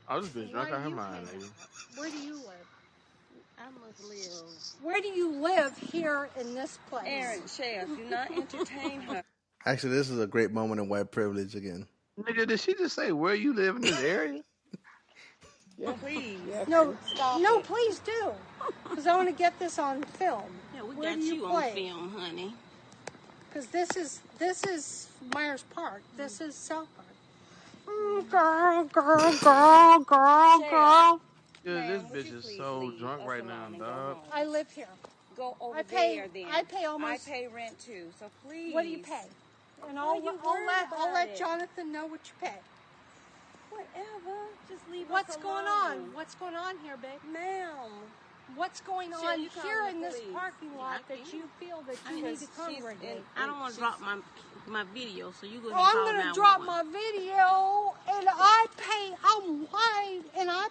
I was just drunk out of her mind, lady. Where do you live? I must live. Where do you live here in this place? Aaron, Shell, do not entertain her. Actually, this is a great moment in white privilege again. Nigga, did she just say where you live in this area? Yeah, please. No, please do. Because I want to get this on film. Yeah, we got you on film, honey. Because this is Myers Park. This is South Park. Girl. Dude, this bitch is so drunk right now, dog. I live here. Go over there, then. I pay almost. I pay rent too, so please. What do you pay? And I'll let Jonathan know what you pay. Whatever. Just leave What's us going alone. on? What's going on here, babe? Ma'am. What's going Sure, on you call here the in this police. parking lot that you feel that you need to congregate? I don't want to drop my video, so you go ahead and I'm call going to drop my video, and I'm white, and I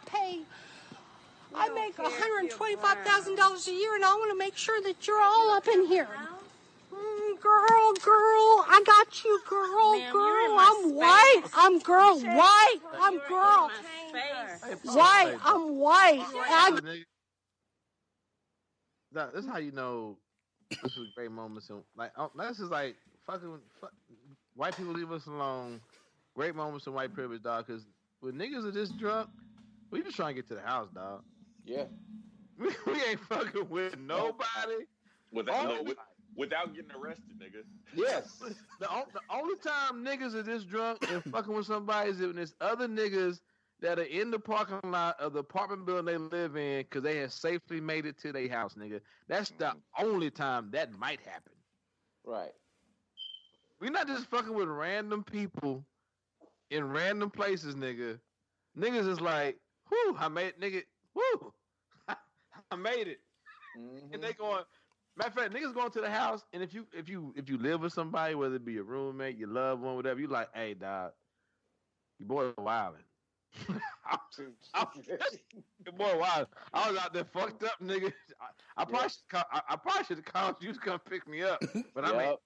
make $125,000 a year, and I want to make sure that you're all up in here. Girl, I got you, girl. I'm white. I'm girl, white. I'm girl. White. I'm white. This is how you know this is great moments. This is like fucking white people leave us alone. Great moments in white privilege, dog. Because when niggas are this drunk, we just trying to get to the house, dog. Yeah. We ain't fucking with nobody. Without getting arrested, nigga. Yes. The only time niggas are this drunk and fucking with somebody is when there's other niggas that are in the parking lot of the apartment building they live in because they have safely made it to their house, nigga. That's the only time that might happen. Right. We're not just fucking with random people in random places, nigga. Niggas is like, whoo, I made it, nigga. Whoo, I made it. Mm-hmm. And they going, matter of fact, niggas going to the house, and if you live with somebody, whether it be your roommate, your loved one, whatever, you like, hey, dog, your boy wildin'. Your boy wild. I was out there fucked up, nigga. I probably should have called you to come pick me up, but I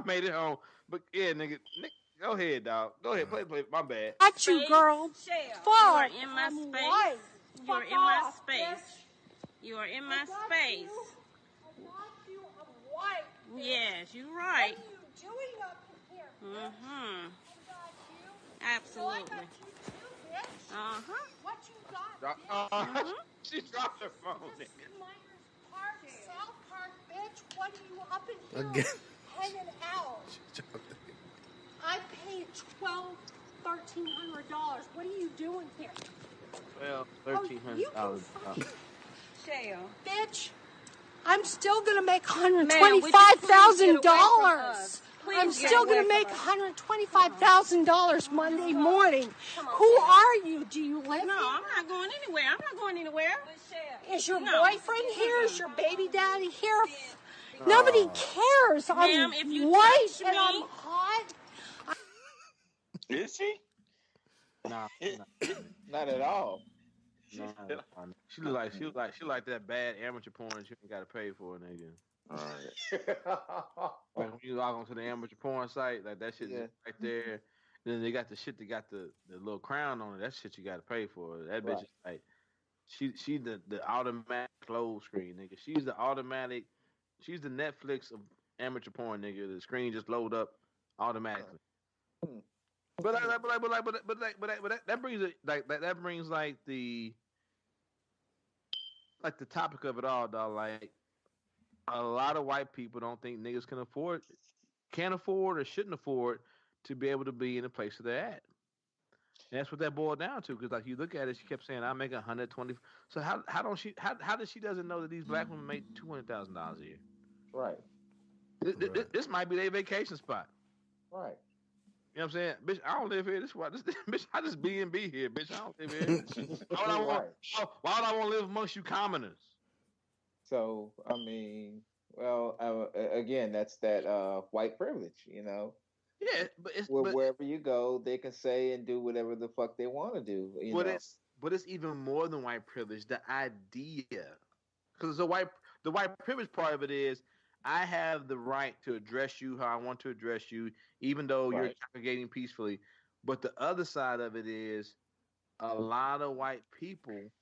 made it home. But yeah, nigga, go ahead, dog. Go ahead, play. My bad. Got you, girl. Fuck. You are in my space. White. You are in my space. You are in my space. I got you. I'm white. Yes, you're right. What are you doing up here? Mm-hmm. I got you. Absolutely. So I got you too, bitch. Uh-huh. What you got, bitch? She dropped her phone. This is Myers Park, South Park, bitch. What are you up in here Again. hanging out? I paid $1,300. What are you doing here? Well, $1,300. Shale. Bitch, I'm still gonna make $125,000. I'm still gonna make $125,000 Monday morning. Who are you? Do you live No, here? I'm not going anywhere. I'm not going anywhere. Is your boyfriend here? Is your baby daddy here? Nobody cares. I'm Ma'am, if you white touch and me- I'm hot. Is she? Nah. Not at all. She like that bad amateur porn that you ain't got to pay for, nigga. All right. Like when you log onto the amateur porn site, like that shit is right there. Then they got the shit that got the little crown on it. That shit you got to pay for. That bitch is like, she the automatic close screen, nigga. She's the Netflix of amateur porn, nigga. The screen just load up automatically. But that brings it that brings like the topic of it all, dog. Like a lot of white people don't think niggas can't afford or shouldn't afford to be able to be in the place that they're at. And that's what that boiled down to. Because like you look at it, she kept saying, "I make $120." So how does she doesn't know that these black women make $200,000 a year? Right. This might be their vacation spot. Right. You know what I'm saying? Bitch, I don't live here. Bitch, I just B&B here, bitch. I don't live here. Why would I want to live amongst you commoners? So, I mean, well, again, that's that white privilege, you know? Yeah, but wherever you go, they can say and do whatever the fuck they want to do. But it's even more than white privilege. The idea, because the white privilege part of it is, I have the right to address you how I want to address you, even though you're congregating peacefully. But the other side of it is, a lot of white people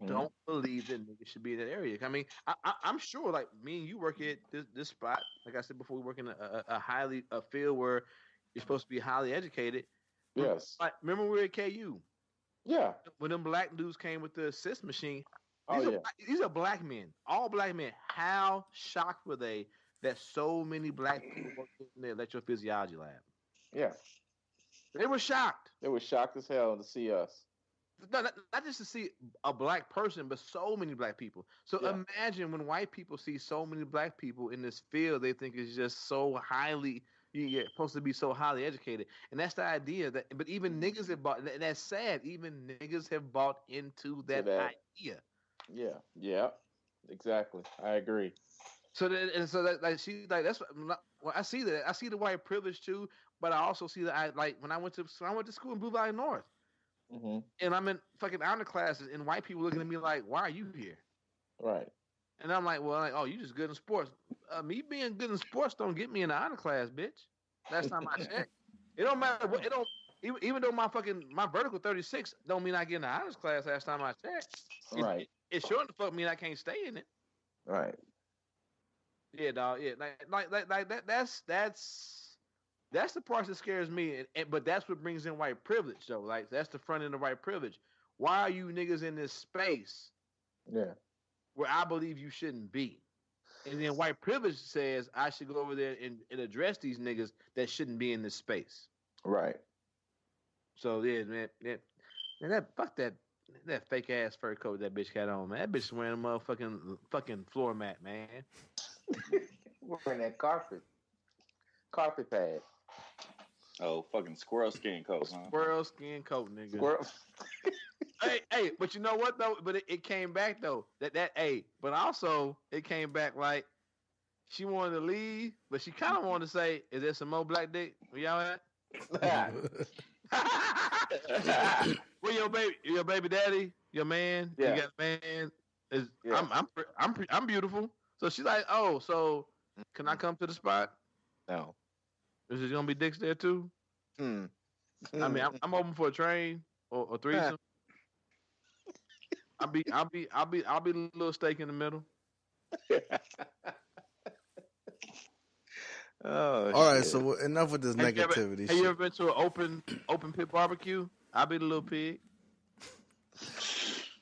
don't believe that niggas should be in that area. I mean, I'm sure, like me and you work at this spot. Like I said before, we work in a field where you're supposed to be highly educated. Yes. Like, remember we were at KU? Yeah. When them black dudes came with the assist machine. These are black men, all black men. How shocked were they that so many black people worked in the electrophysiology lab? Yeah. They were shocked. They were shocked as hell to see us. No, not just to see a black person, but so many black people. So imagine when white people see so many black people in this field, they think it's just so highly, you're supposed to be so highly educated. And that's the idea that, but even niggas have bought, and that's sad, even niggas have bought into that idea. Yeah, exactly. I agree. So that's I see that. I see the white privilege too, but I also see that when I went to school in Blue Valley North, and I'm in fucking honor classes, and white people looking at me like, "Why are you here?" Right. And I'm like, "Well, oh, you just good in sports. Me being good in sports don't get me in the honor class, bitch. Last time I checked, it don't matter what it don't. Even though my vertical 36 don't mean I get in the honors class last time I checked. Right. It sure the fuck mean I can't stay in it. Right. Yeah, dog. Yeah, like that. That's the part that scares me. But that's what brings in white privilege, though. Like that's the front end of white privilege. Why are you niggas in this space? Yeah. Where I believe you shouldn't be, and then white privilege says I should go over there and address these niggas that shouldn't be in this space. Right. So yeah, man, that fuck that fake ass fur coat that bitch got on, man. That bitch wearing a fucking floor mat, man. Wearing that carpet pad. Oh, fucking squirrel skin coat, huh? Squirrel skin coat, nigga. Squirrel. hey, but you know what though? But it came back though. But also it came back like she wanted to leave, but she kind of wanted to say, "Is there some more black dick? Where y'all at?" Where your baby daddy, your man, you got a man. I'm beautiful. So she's like, "Oh, so can I come to the spot?" No. Is there gonna be dicks there too? I mean, I'm open for a train or threesome. I'll be a little steak in the middle. Oh, all right. So enough with this negativity. Have you ever been to an open pit barbecue? I'll be the little pig.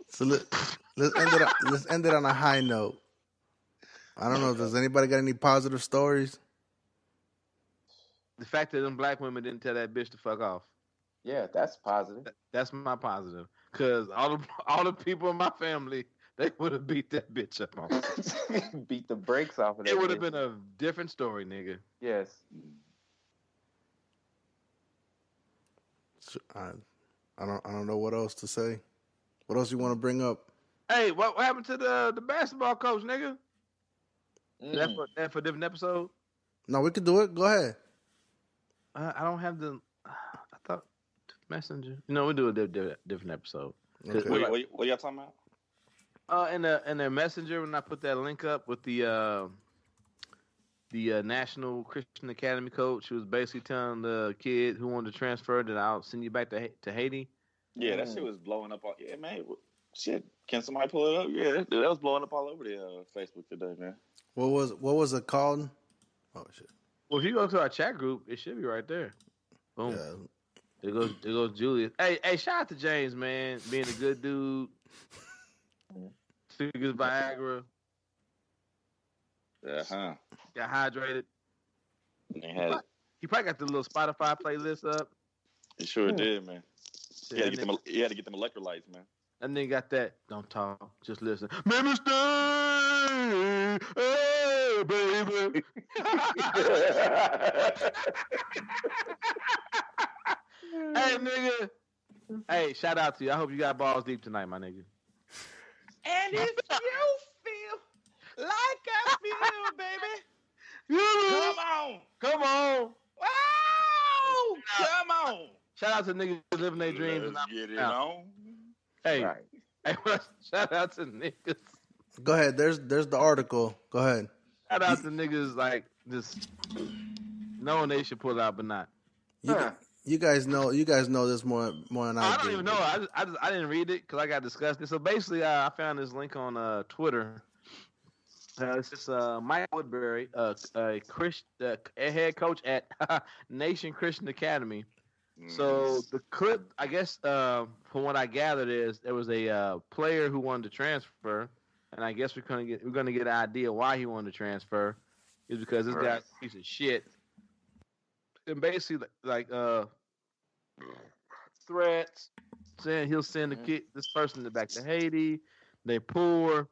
So let's end it on a high note. I don't know if there's anybody got any positive stories. The fact that them black women didn't tell that bitch to fuck off. Yeah, that's positive. That's my positive. Cause all the people in my family, they would have beat that bitch up on. Beat the brakes off of that. It would have been a different story, nigga. Yes. I don't know what else to say. What else you want to bring up? Hey, what happened to the basketball coach, nigga? That for a different episode? No, we could do it. Go ahead. I don't have the. I thought Messenger. No, we do a different episode. Okay. What y'all talking about? In the Messenger, when I put that link up with the National Christian Academy coach, who was basically telling the kid who wanted to transfer that I'll send you back to Haiti. Yeah, that shit was blowing up. Yeah, man. Shit, can somebody pull it up? Yeah, that was blowing up all over the Facebook today, man. What was it called? Oh shit. Well, if you go to our chat group, it should be right there. Boom. Yeah. There goes Julius. Hey, shout out to James, man, being a good dude. Took his Viagra. Got hydrated. He probably got the little Spotify playlist up. He sure did, man. He had to get them electrolytes, man. And then got that. Don't talk, just listen. Minister, hey, baby. Hey, nigga. Hey, shout out to you. I hope you got balls deep tonight, my nigga. And if you feel like I feel, baby, come on. Wow, come on. Shout out to niggas living their dreams. Let's get it on. Hey, shout out to niggas. Go ahead. There's the article. Go ahead. Shout out to niggas like just knowing they should pull out, but not. You guys know this more than I do. I don't even know. I didn't read it because I got disgusted. So basically, I found this link on Twitter. It's just Mike Woodbury, a head coach at Nation Christian Academy. So the clip, I guess, from what I gathered, is there was a player who wanted to transfer, and I guess we're gonna get an idea why he wanted to transfer. Is because this guy's a piece of shit, and basically like threats saying he'll send this person back to Haiti. They poor,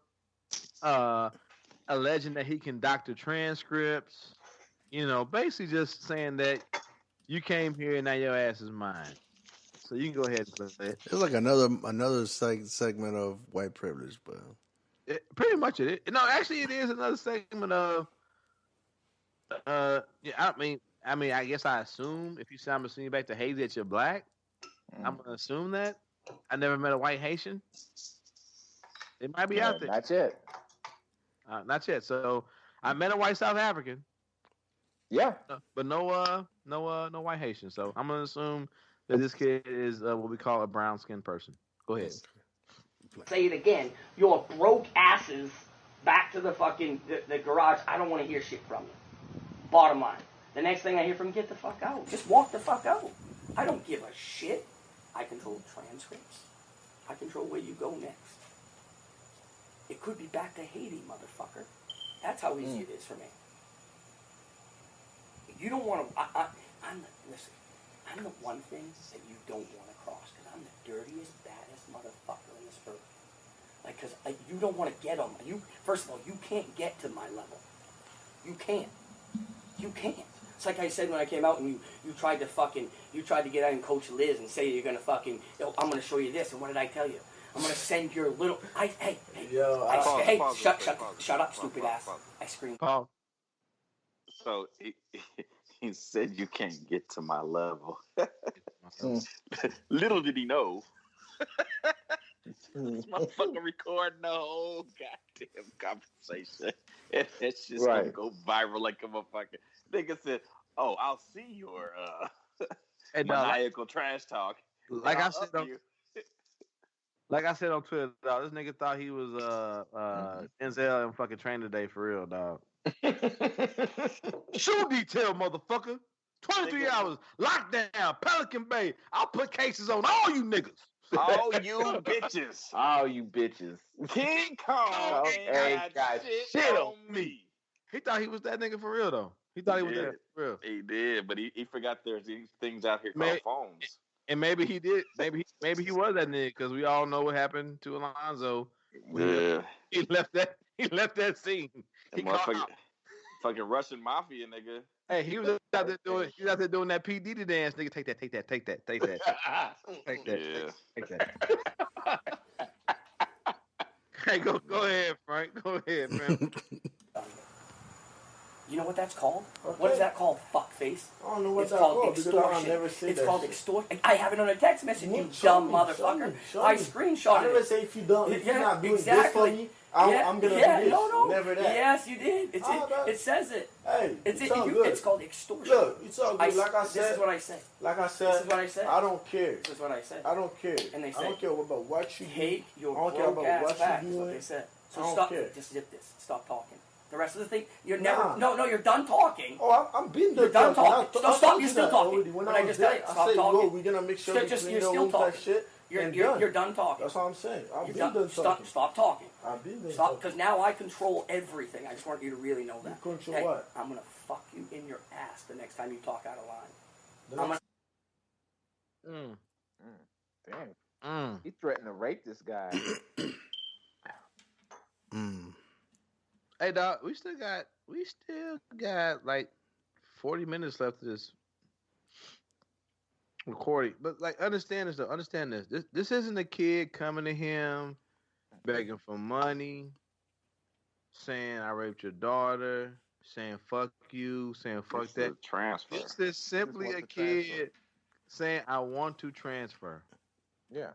alleging that he can doctor transcripts. You know, basically just saying that. You came here and now your ass is mine. So you can go ahead and play it. It's like another segment of white privilege, but pretty much it is. No, actually it is another segment of I mean I guess I assume if you say I'm gonna send you back to Haiti that you're black, I'm gonna assume that. I never met a white Haitian. It might be out there. Not yet. Not yet. So I met a white South African. Yeah, but no white Haitian. So I'm gonna assume that this kid is what we call a brown skinned person. Go ahead. Say it again. Your broke asses back to the fucking the garage. I don't want to hear shit from you. Bottom line. The next thing I hear from you, get the fuck out. Just walk the fuck out. I don't give a shit. I control transcripts. I control where you go next. It could be back to Haiti, motherfucker. That's how easy it is for me. You don't want to. Listen. I'm the one thing that you don't want to cross because I'm the dirtiest, baddest motherfucker on this earth. Like, because you don't want to get on my... First of all, you can't get to my level. You can't. You can't. It's like I said when I came out and you tried to get out and coach Liz and say you're going to fucking... I'm going to show you this. And what did I tell you? I'm going to send your little... Shut up, stupid ass. I screamed. So he said you can't get to my level. Little did he know. This motherfucker recording the whole goddamn conversation. And it's just gonna go viral like a motherfucker. Nigga said, "Oh, I'll see your maniacal trash talk." Like I said on Twitter, dog, this nigga thought he was Denzel and fucking Training Day for real, dog. Shoe detail, motherfucker. 23 hours, lockdown, Pelican Bay. I'll put cases on all you niggas. All you bitches. All you bitches. King Kong ain't got shit on me. He thought he was that nigga for real, though. He thought he was that for real. He did, but he forgot there's these things out here called phones. And maybe he did. Maybe he was that nigga because we all know what happened to Alonzo. Yeah. He left that scene. He fucking Russian mafia nigga. Hey, he was out there doing that P. Diddy dance, nigga. Take that. Take that. Hey, go ahead, Frank. Go ahead, man. You know what that's called? Okay. What is that called? Fuckface. I don't know what that's called. Extortion. Never it's called extortion. I have it on a text message. You dumb motherfucker. I screenshotted it. I never say if you're not doing this for me, I'm gonna do this. No. Never that. Yes, you did. It says it. Hey, it's all good. It's called extortion. Look, it's all good. Like I said, this is what I say. This is what I said. I don't care. This is what I said. I don't care. And they say, I don't care about what you do. Take your broke ass back. That's what they said. So stop. Just zip this. Stop talking. The rest of the thing, you're never. No, you're done talking. Oh, I'm being done. You're done talking. No, stop. You're still talking. When I just tell you, stop talking. We're gonna make sure you're still talking. You're done talking. That's what I'm saying. I've been done talking. Stop talking. I've been done talking. Because now I control everything. I just want you to really know that. You control what? I'm gonna fuck you in your ass the next time you talk out of line. Damn. He threatened to rape this guy. Hey, dog, we still got like 40 minutes left of this recording. But like, understand this though. Understand this. This isn't a kid coming to him begging for money, saying I raped your daughter, saying fuck you, saying fuck that. Transfer. This is simply a kid saying I want to transfer. Yeah.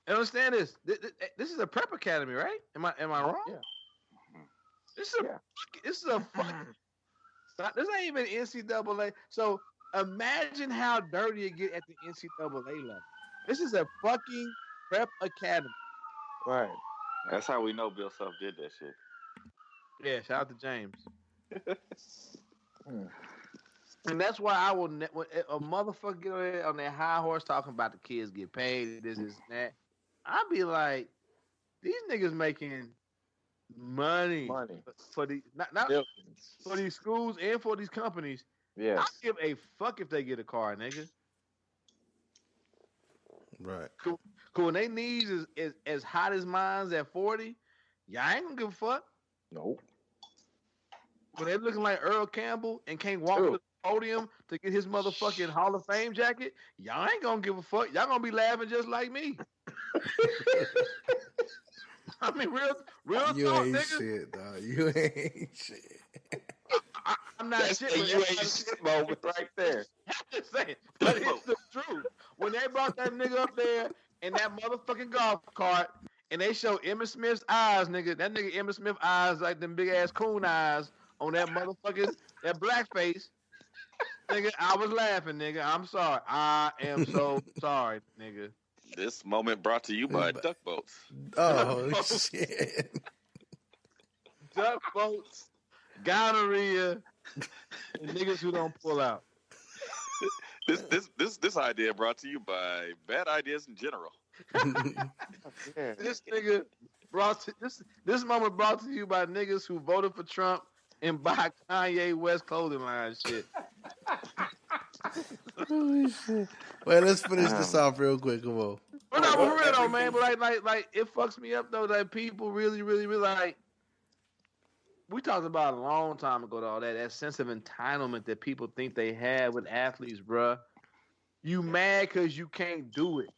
Understand this. This is a prep academy, right? Am I wrong? Yeah. This is a this ain't even NCAA. So imagine how dirty it get at the NCAA level. This is a fucking prep academy. Right. That's how we know Bill Self did that shit. Yeah, shout out to James. And that's why I will. When a motherfucker get on that high horse talking about the kids get paid, this and that, I'll be like, these niggas making money for the not for these schools and for these companies. Yeah, I give a fuck if they get a car, nigga. Right. Cool. When they knees is as hot as mine's at 40, y'all ain't gonna give a fuck. Nope. When they looking like Earl Campbell and can't walk to the podium to get his motherfucking Hall of Fame jacket, y'all ain't gonna give a fuck. Y'all gonna be laughing just like me. I mean, real you talk, ain't nigga. Shit, dog. You ain't shit. I'm not shit. You ain't shit moment right there. I'm just saying, but it's the truth. When they brought that nigga up there in that motherfucking golf cart, and they show Emmitt Smith's eyes, nigga, that nigga Emmitt Smith eyes like them big ass coon eyes on that motherfucking that blackface, nigga, I was laughing, nigga. I'm sorry. I am so sorry, nigga. This moment brought to you by duck boats. Oh, shit. Duck boats, gonorrhea, and niggas who don't pull out. This idea brought to you by bad ideas in general. This nigga this moment brought to you by niggas who voted for Trump and buy Kanye West clothing line shit. Well, let's finish this off real quick. Come on. But no, for real though, man. But like, it fucks me up though that people really like. We talked about a long time ago, though, that sense of entitlement that people think they have with athletes, bruh. You mad because you can't do it.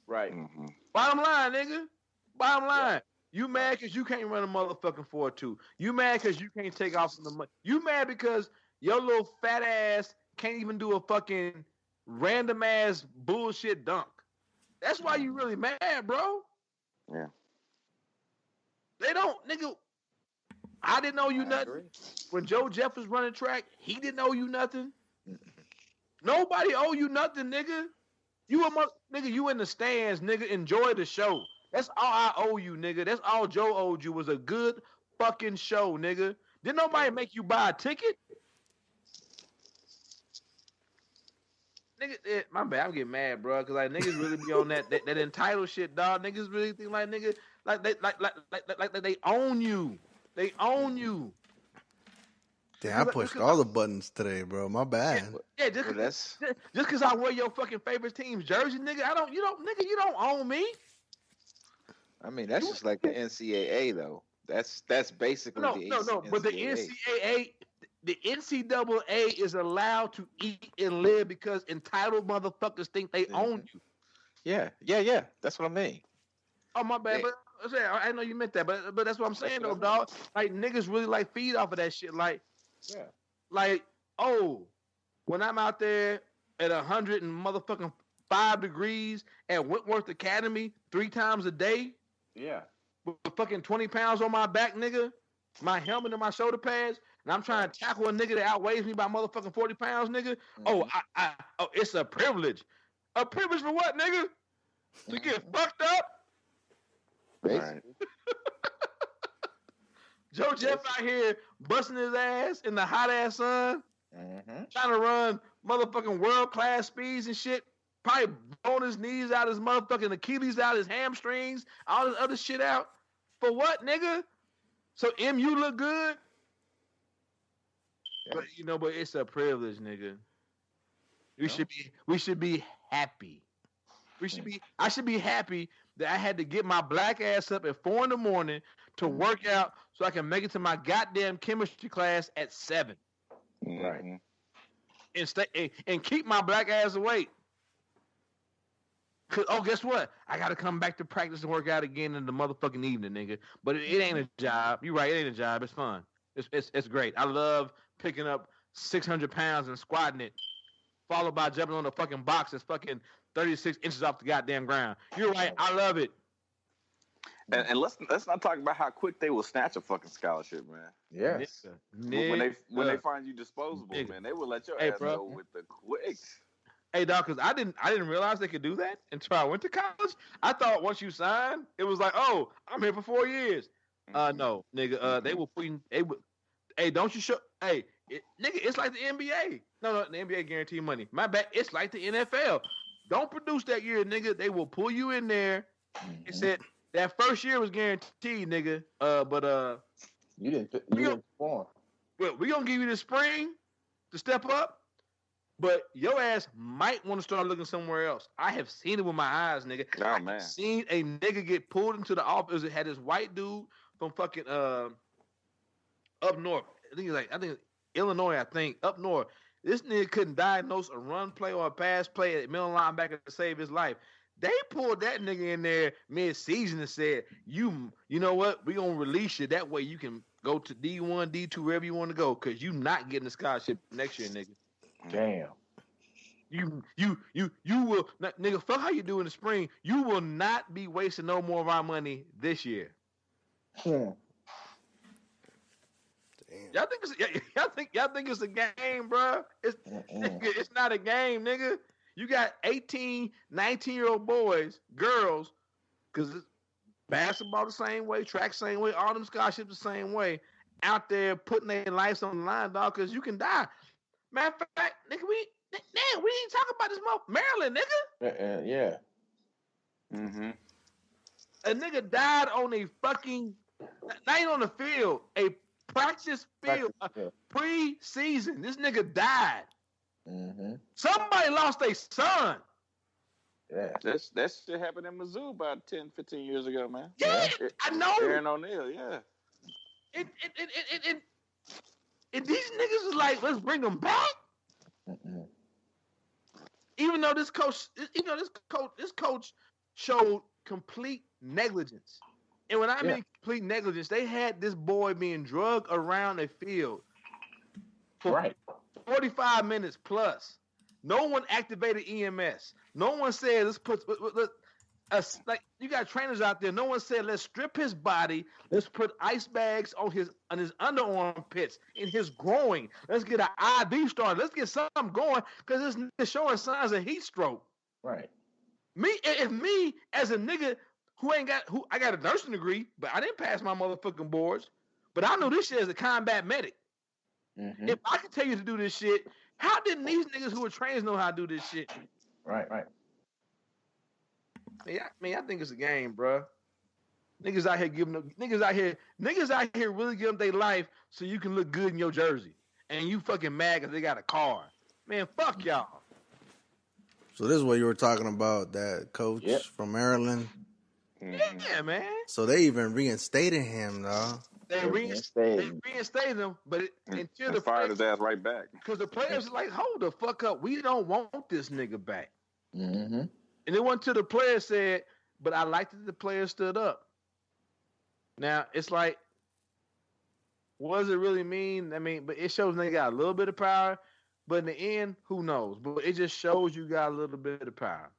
Right. Mm-hmm. Bottom line, nigga. Bottom line. Yeah. You mad because you can't run a motherfucking 4.2. You mad because you can't take off from the money. You mad because your little fat ass can't even do a fucking random ass bullshit dunk. That's why you really mad, bro. Yeah. They don't, nigga. I didn't know you nothing. When Joe Jeff was running track, he didn't owe you nothing. Nobody owe you nothing, nigga. Nigga, you in the stands, nigga. Enjoy the show. That's all I owe you, nigga. That's all Joe owed you was a good fucking show, nigga. Didn't nobody make you buy a ticket? Nigga, my bad. I'm getting mad, bro, because like niggas really be on that entitled shit, dog. Niggas really think like nigga, like they own you. They own you. Damn, I pushed all the buttons today, bro. My bad. Yeah, just because I wear your fucking favorite team's jersey, nigga. You don't own me. I mean, that's just like the NCAA, though. That's basically no. But the NCAA is allowed to eat and live because entitled motherfuckers think they own you. Yeah. That's what I mean. Oh, my bad. But I know you meant that, but that's what I'm saying, though, dog. Like, niggas really, like, feed off of that shit. Like, yeah. Like, when I'm out there at 105 degrees at Whitworth Academy 3 times a day. Yeah. With fucking 20 pounds on my back, nigga. My helmet and my shoulder pads. And I'm trying to tackle a nigga that outweighs me by motherfucking 40 pounds, nigga. Mm-hmm. It's a privilege. A privilege for what, nigga? To get fucked up? Right. Joe Jeff out here busting his ass in the hot ass sun, trying to run motherfucking world class speeds and shit. Probably blowing his knees out, his motherfucking Achilles out, his hamstrings, all this other shit out. For what, nigga? So MU look good? Yeah. But it's a privilege, nigga. We should be happy. I should be happy that I had to get my black ass up at 4 a.m. to work out so I can make it to my goddamn chemistry class at 7. Right. And keep my black ass awake. Guess what? I got to come back to practice and work out again in the motherfucking evening, nigga. But it ain't a job. You're right. It ain't a job. It's fun. It's great. I love picking up 600 pounds and squatting it, followed by jumping on the fucking box that's fucking 36 inches off the goddamn ground. You're right. I love it. And let's not talk about how quick they will snatch a fucking scholarship, man. Yes. When they find you disposable, man, they will let your ass go with the quicks. Hey, dog, because I didn't realize they could do that until I went to college. I thought once you signed, it was like, oh, I'm here for 4 years. No, nigga, they will put you. Hey, don't you show? Hey, nigga, it's like the NBA. No, the NBA guarantee money. My bad. It's like the NFL. Don't produce that year, nigga. They will pull you in there. It said that first year was guaranteed, nigga. But you didn't perform. Well, we gonna give you the spring to step up. But your ass might want to start looking somewhere else. I have seen it with my eyes, nigga. Oh, man. I've seen a nigga get pulled into the office. It had this white dude from fucking up north. I think Illinois, up north. This nigga couldn't diagnose a run play or a pass play at middle linebacker to save his life. They pulled that nigga in there mid-season and said, you know what? We gonna release you. That way you can go to D1, D2, wherever you want to go, because you not getting a scholarship next year, nigga. Damn. You will not, nigga. Fuck how you do in the spring. You will not be wasting no more of our money this year. Damn. Y'all think it's a game, bro? It's not a game, nigga. You got 18, 19-year-old boys, girls, because basketball the same way, track same way, all them scholarships the same way, out there putting their lives on the line, dog, because you can die. Matter of fact, nigga, we ain't talking about this Maryland, nigga. Yeah. Mm-hmm. A nigga died on a fucking, not even on the field, a practice field, pre-season. This nigga died. Mm-hmm. Somebody lost their son. Yeah. That shit happened in Mizzou about 10, 15 years ago, man. Yeah, I know. Aaron O'Neal, yeah. And these niggas is like, let's bring them back. Mm-mm. Even though this coach showed complete negligence. And when I mean complete negligence, they had this boy being drugged around a field for 45 minutes plus. No one activated EMS. No one said like you got trainers out there. No one said let's strip his body. Let's put ice bags on his underarm pits, in his groin. Let's get an IV started. Let's get something going because this nigga showing signs of heat stroke. Right. If me as a nigga I got a nursing degree, but I didn't pass my motherfucking boards. But I know this shit as a combat medic. Mm-hmm. If I can tell you to do this shit, how didn't these niggas who are trainers know how to do this shit? Right. I think it's a game, bro. Niggas out here really giving their life so you can look good in your jersey, and you fucking mad because they got a car. Man, fuck y'all. So this is what you were talking about, that coach from Maryland. Yeah, man. So they even reinstated him, though. They reinstated him, but until the fired his ass right back. Because the players are like, hold the fuck up. We don't want this nigga back. Mm-hmm. And then until the player said, but I liked that the player stood up. Now, it's like, what does it really mean? I mean, but it shows they got a little bit of power. But in the end, who knows? But it just shows you got a little bit of power.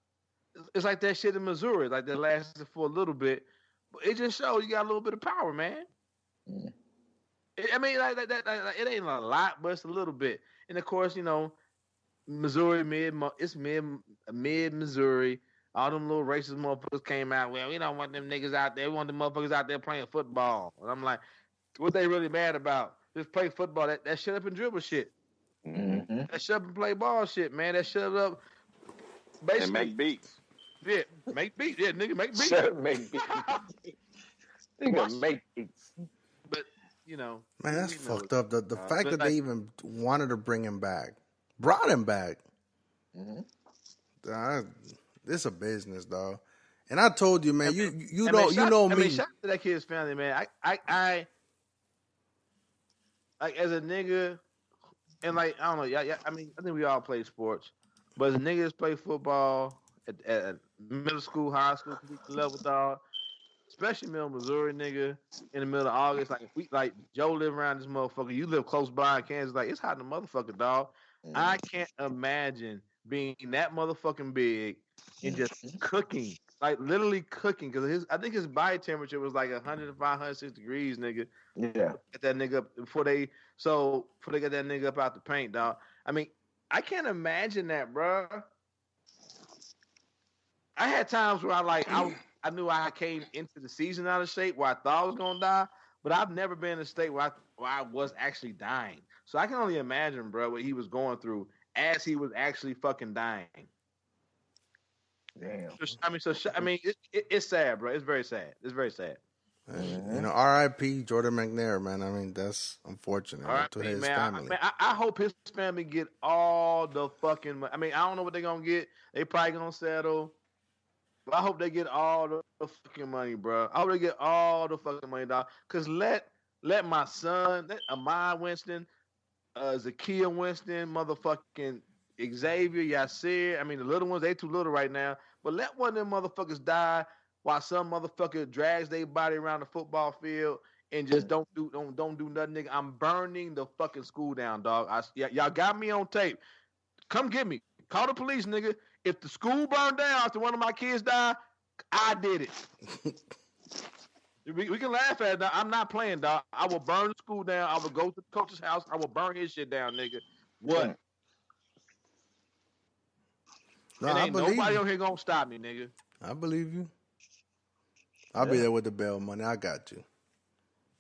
It's like that shit in Missouri, like that lasted for a little bit. But it just shows you got a little bit of power, man. Mm. I mean, like it ain't a lot, but it's a little bit. And of course, you know, Missouri it's mid Missouri. All them little racist motherfuckers came out. Well, we don't want them niggas out there. We want them motherfuckers out there playing football. And I'm like, what they really mad about? Just play football. That shut up and dribble shit. Mm-hmm. That shut up and play ball shit, man. That shut up. Basically, and make beats. Yeah, make beats. Yeah, nigga, make beats. Make beats. Nigga, make beats. But, you know. Man, that's fucked up. The fact that they even wanted to bring him back. Brought him back. Mm-hmm. This a business, dog. And I told you, man, you shout me. Shout out to that kid's family, man. I like as a nigga, and like I don't know, yeah. I mean, I think we all play sports, but as niggas play football at middle school, high school, level, dog. Especially middle Missouri, nigga, in the middle of August. Like if we like Joe live around this motherfucker. You live close by in Kansas. Like it's hot in the motherfucker, dog. I can't imagine being that motherfucking big and just cooking, like literally cooking. Because I think his body temperature was like 105, 106 degrees, nigga. Yeah. Get that nigga up before they get that nigga up out the paint, dog. I mean, I can't imagine that, bro. I had times where I knew I came into the season out of shape where I thought I was gonna die, but I've never been in a state where I was actually dying. So I can only imagine, bro, what he was going through as he was actually fucking dying. Damn. It's sad, bro. It's very sad. It's very sad. You know, R.I.P. Jordan McNair, man. I mean, that's unfortunate to his family. I hope his family get all the fucking money. I mean, I don't know what they're gonna get. They probably gonna settle. But I hope they get all the fucking money, bro. I hope they get all the fucking money, dog. Cause let my son, let Ahmad Winston, Zakiya Winston, motherfucking Xavier, Yasir. I mean, the little ones, they too little right now. But let one of them motherfuckers die while some motherfucker drags their body around the football field and just don't do nothing, nigga. I'm burning the fucking school down, dog. Y'all got me on tape. Come get me. Call the police, nigga. If the school burned down after one of my kids died, I did it. We can laugh at it. I'm not playing, dog. I will burn the school down. I will go to the coach's house. I will burn his shit down, nigga. What? No, and I ain't believe nobody you. on here gonna stop me, nigga. I believe you. I'll be there with the bail money. I got you.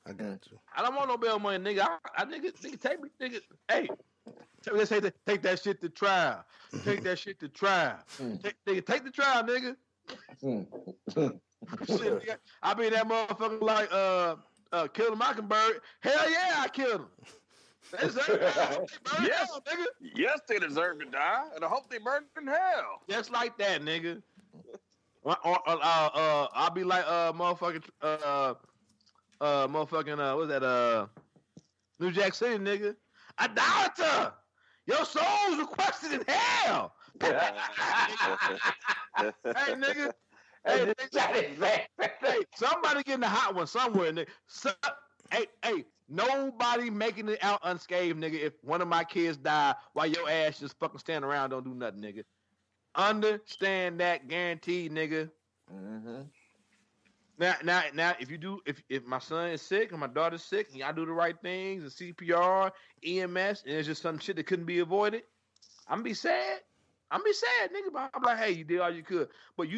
I don't want no bail money, nigga. Nigga, take me, nigga. Hey, let's say take that shit to trial. Take that shit to trial. Take the trial, nigga. Shit, nigga. I be that motherfucker like Kill a Mockingbird. Hell yeah, I killed him. They deserve to die. Yes, nigga. Yes, they deserve to die, and I hope they burn in hell. Just like that, nigga. I'll be like motherfucking what's that New Jack City, nigga. Idolater! Your soul's requested in hell! Hey, nigga. Hey, somebody getting the hot one somewhere, nigga. Hey, nobody making it out unscathed, nigga. If one of my kids die while your ass just fucking stand around, don't do nothing, nigga. Understand that, guaranteed, nigga. Mm-hmm. Now, if my son is sick and my daughter's sick, and y'all do the right things, the CPR, EMS, and it's just some shit that couldn't be avoided, I'm be sad, nigga. But I'm like, hey, you did all you could. But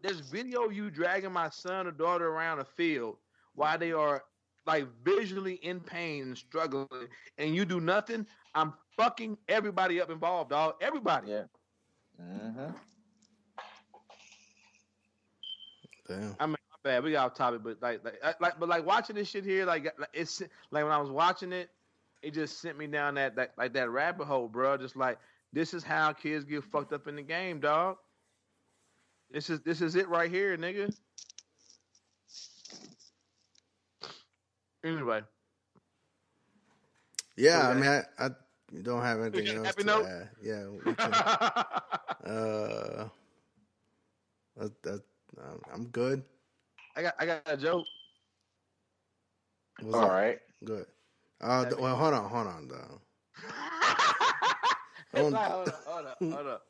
there's video of you dragging my son or daughter around a field while they are like visually in pain and struggling, and you do nothing. I'm fucking everybody up involved, dog. Everybody. Yeah. Mm-hmm. Damn. I mean, my bad. We got off topic, but like watching this shit here, like it's like when I was watching it, it just sent me down that rabbit hole, bro. Just like this is how kids get fucked up in the game, dog. This is it right here, nigga. Anyway. Yeah, I mean, I don't have anything else to note? add. Yeah, we can, I'm good. I got a joke. What's All up? right. Good. Well, hold on, though. Hold up.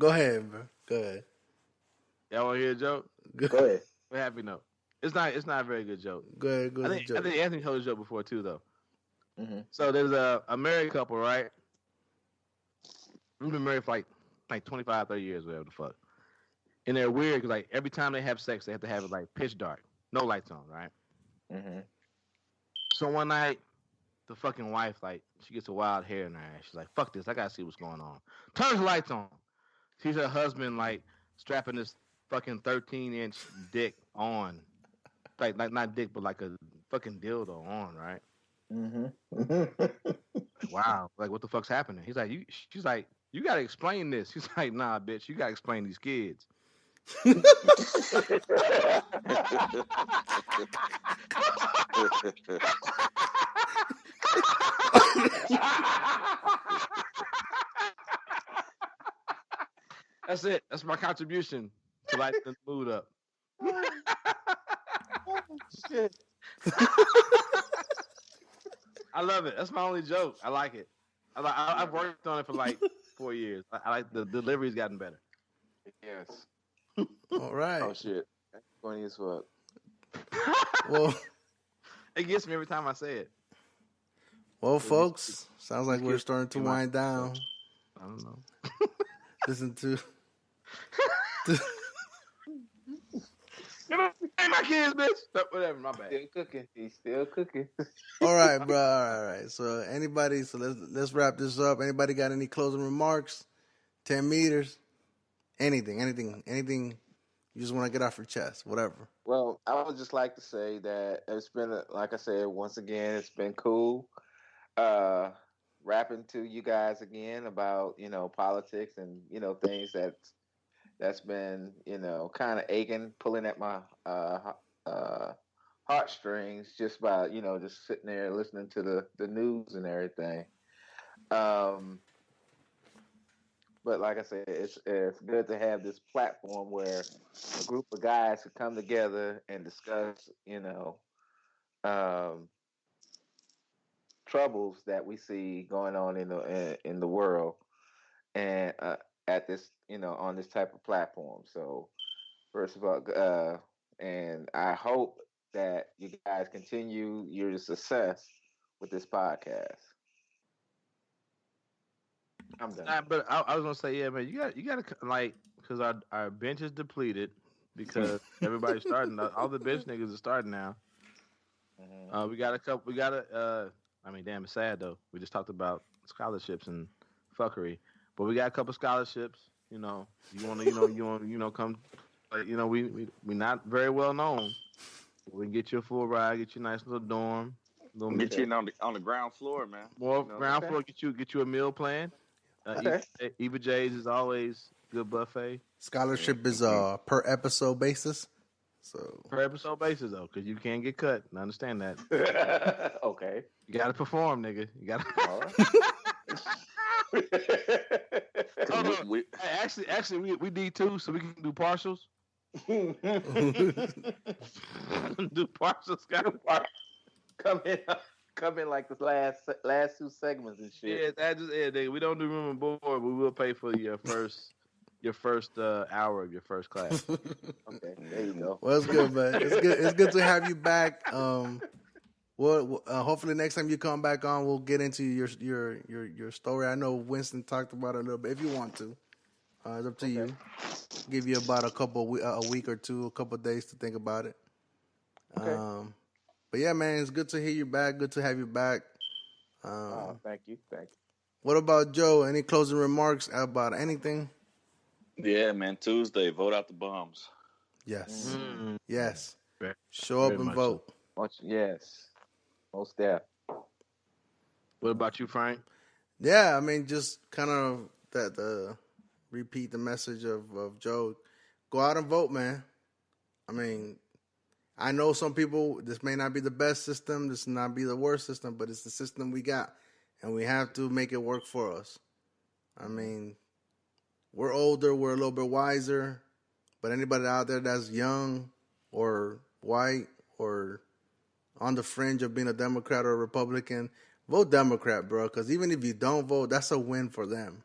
Go ahead, bro. Go ahead. Y'all want to hear a joke? Go ahead. We're happy note. It's not a very good joke. Go ahead. I think Anthony told a joke before too, though. Mm-hmm. So there's a married couple, right? We've been married for like 25, 30 years, whatever the fuck. And they're weird because like every time they have sex, they have to have it like pitch dark, no lights on, right? Mm-hmm. So one night, the fucking wife, like, she gets a wild hair in her ass. She's like, fuck this, I gotta see what's going on. Turns the lights on. Sees her husband, like, strapping this fucking 13-inch dick on. Like not dick, but like a fucking dildo on, right? Mm-hmm. Wow. Like, what the fuck's happening? She's like, you gotta explain this. He's like, nah, bitch, you gotta explain these kids. That's it. That's my contribution to lighten the mood up. Shit. I love it. That's my only joke. I like it. I've worked on it for like 4 years. I like the delivery's gotten better. Yes. All right. Oh shit. That's funny as fuck. Well, it gets me every time I say it. Well, folks, sounds like we're starting to wind down. I don't know. Listen to. Hey, my kids, bitch. Whatever, my bad. Still cooking. He's still cooking. All right, bro. All right. So let's wrap this up. Anybody got any closing remarks? 10 meters? Anything you just want to get off your chest, whatever. Well, I would just like to say that it's been, like I said, once again, it's been cool rapping to you guys again about, politics and, things that's been, kind of aching, pulling at my heartstrings just by, just sitting there listening to the news and everything. But like I said, it's good to have this platform where a group of guys can come together and discuss, troubles that we see going on in the world, and at this, on this type of platform. So, first of all, and I hope that you guys continue your success with this podcast. I'm done. But I was gonna say, yeah, man, you got to like, because our bench is depleted because everybody's starting. All the bench niggas are starting now. Mm-hmm. We got a couple. I mean, damn, it's sad though. We just talked about scholarships and fuckery, but we got a couple scholarships. You want to, come. We not very well known. We can get you a full ride, get you a nice little dorm. Get you on the ground floor, man. Well, ground floor. Get you a meal plan. Eva J's is always good buffet. Scholarship is per episode basis. So per episode basis though, because you can't get cut. I understand that. Okay. You got to perform, nigga. You got to. Actually, we need two, so we can do partials. Do partials, guys. Come in like the last two segments and shit. Yeah, nigga. We don't do room and board, but we will pay for your first hour of your first class. Okay, there you go. Well, it's good, man. It's good to have you back. Hopefully next time you come back on, we'll get into your story. I know Winston talked about it a little bit. If you want to, it's up to you. Give you about a week or two, a couple of days to think about it. Okay. But yeah, man, it's good to hear you back. Good to have you back. Thank you. What about Joe? Any closing remarks about anything? Yeah, man. Tuesday, vote out the bums. Yes. Mm-hmm. Yes. Show up and vote. Yes. Most deaf. What about you, Frank? Yeah, I mean, just kind of repeat the message of Joe. Go out and vote, man. I mean, I know some people, this may not be the best system, this may not be the worst system, but it's the system we got, and we have to make it work for us. I mean, we're older, we're a little bit wiser, but anybody out there that's young or white or on the fringe of being a Democrat or a Republican, vote Democrat, bro, because even if you don't vote, that's a win for them,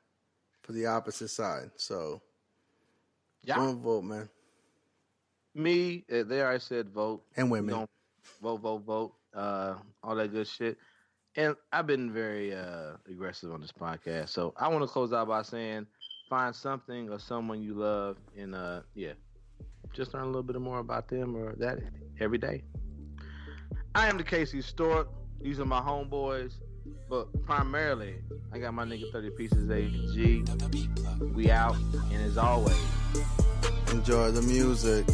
for the opposite side. So, don't vote, man. Me, there I said vote. And women. Vote. All that good shit. And I've been very aggressive on this podcast. So I want to close out by saying find something or someone you love and just learn a little bit more about them or that every day. I am the Casey Stork. These are my homeboys. But primarily, I got my nigga 30 Pieces AG. We out. And as always, enjoy the music.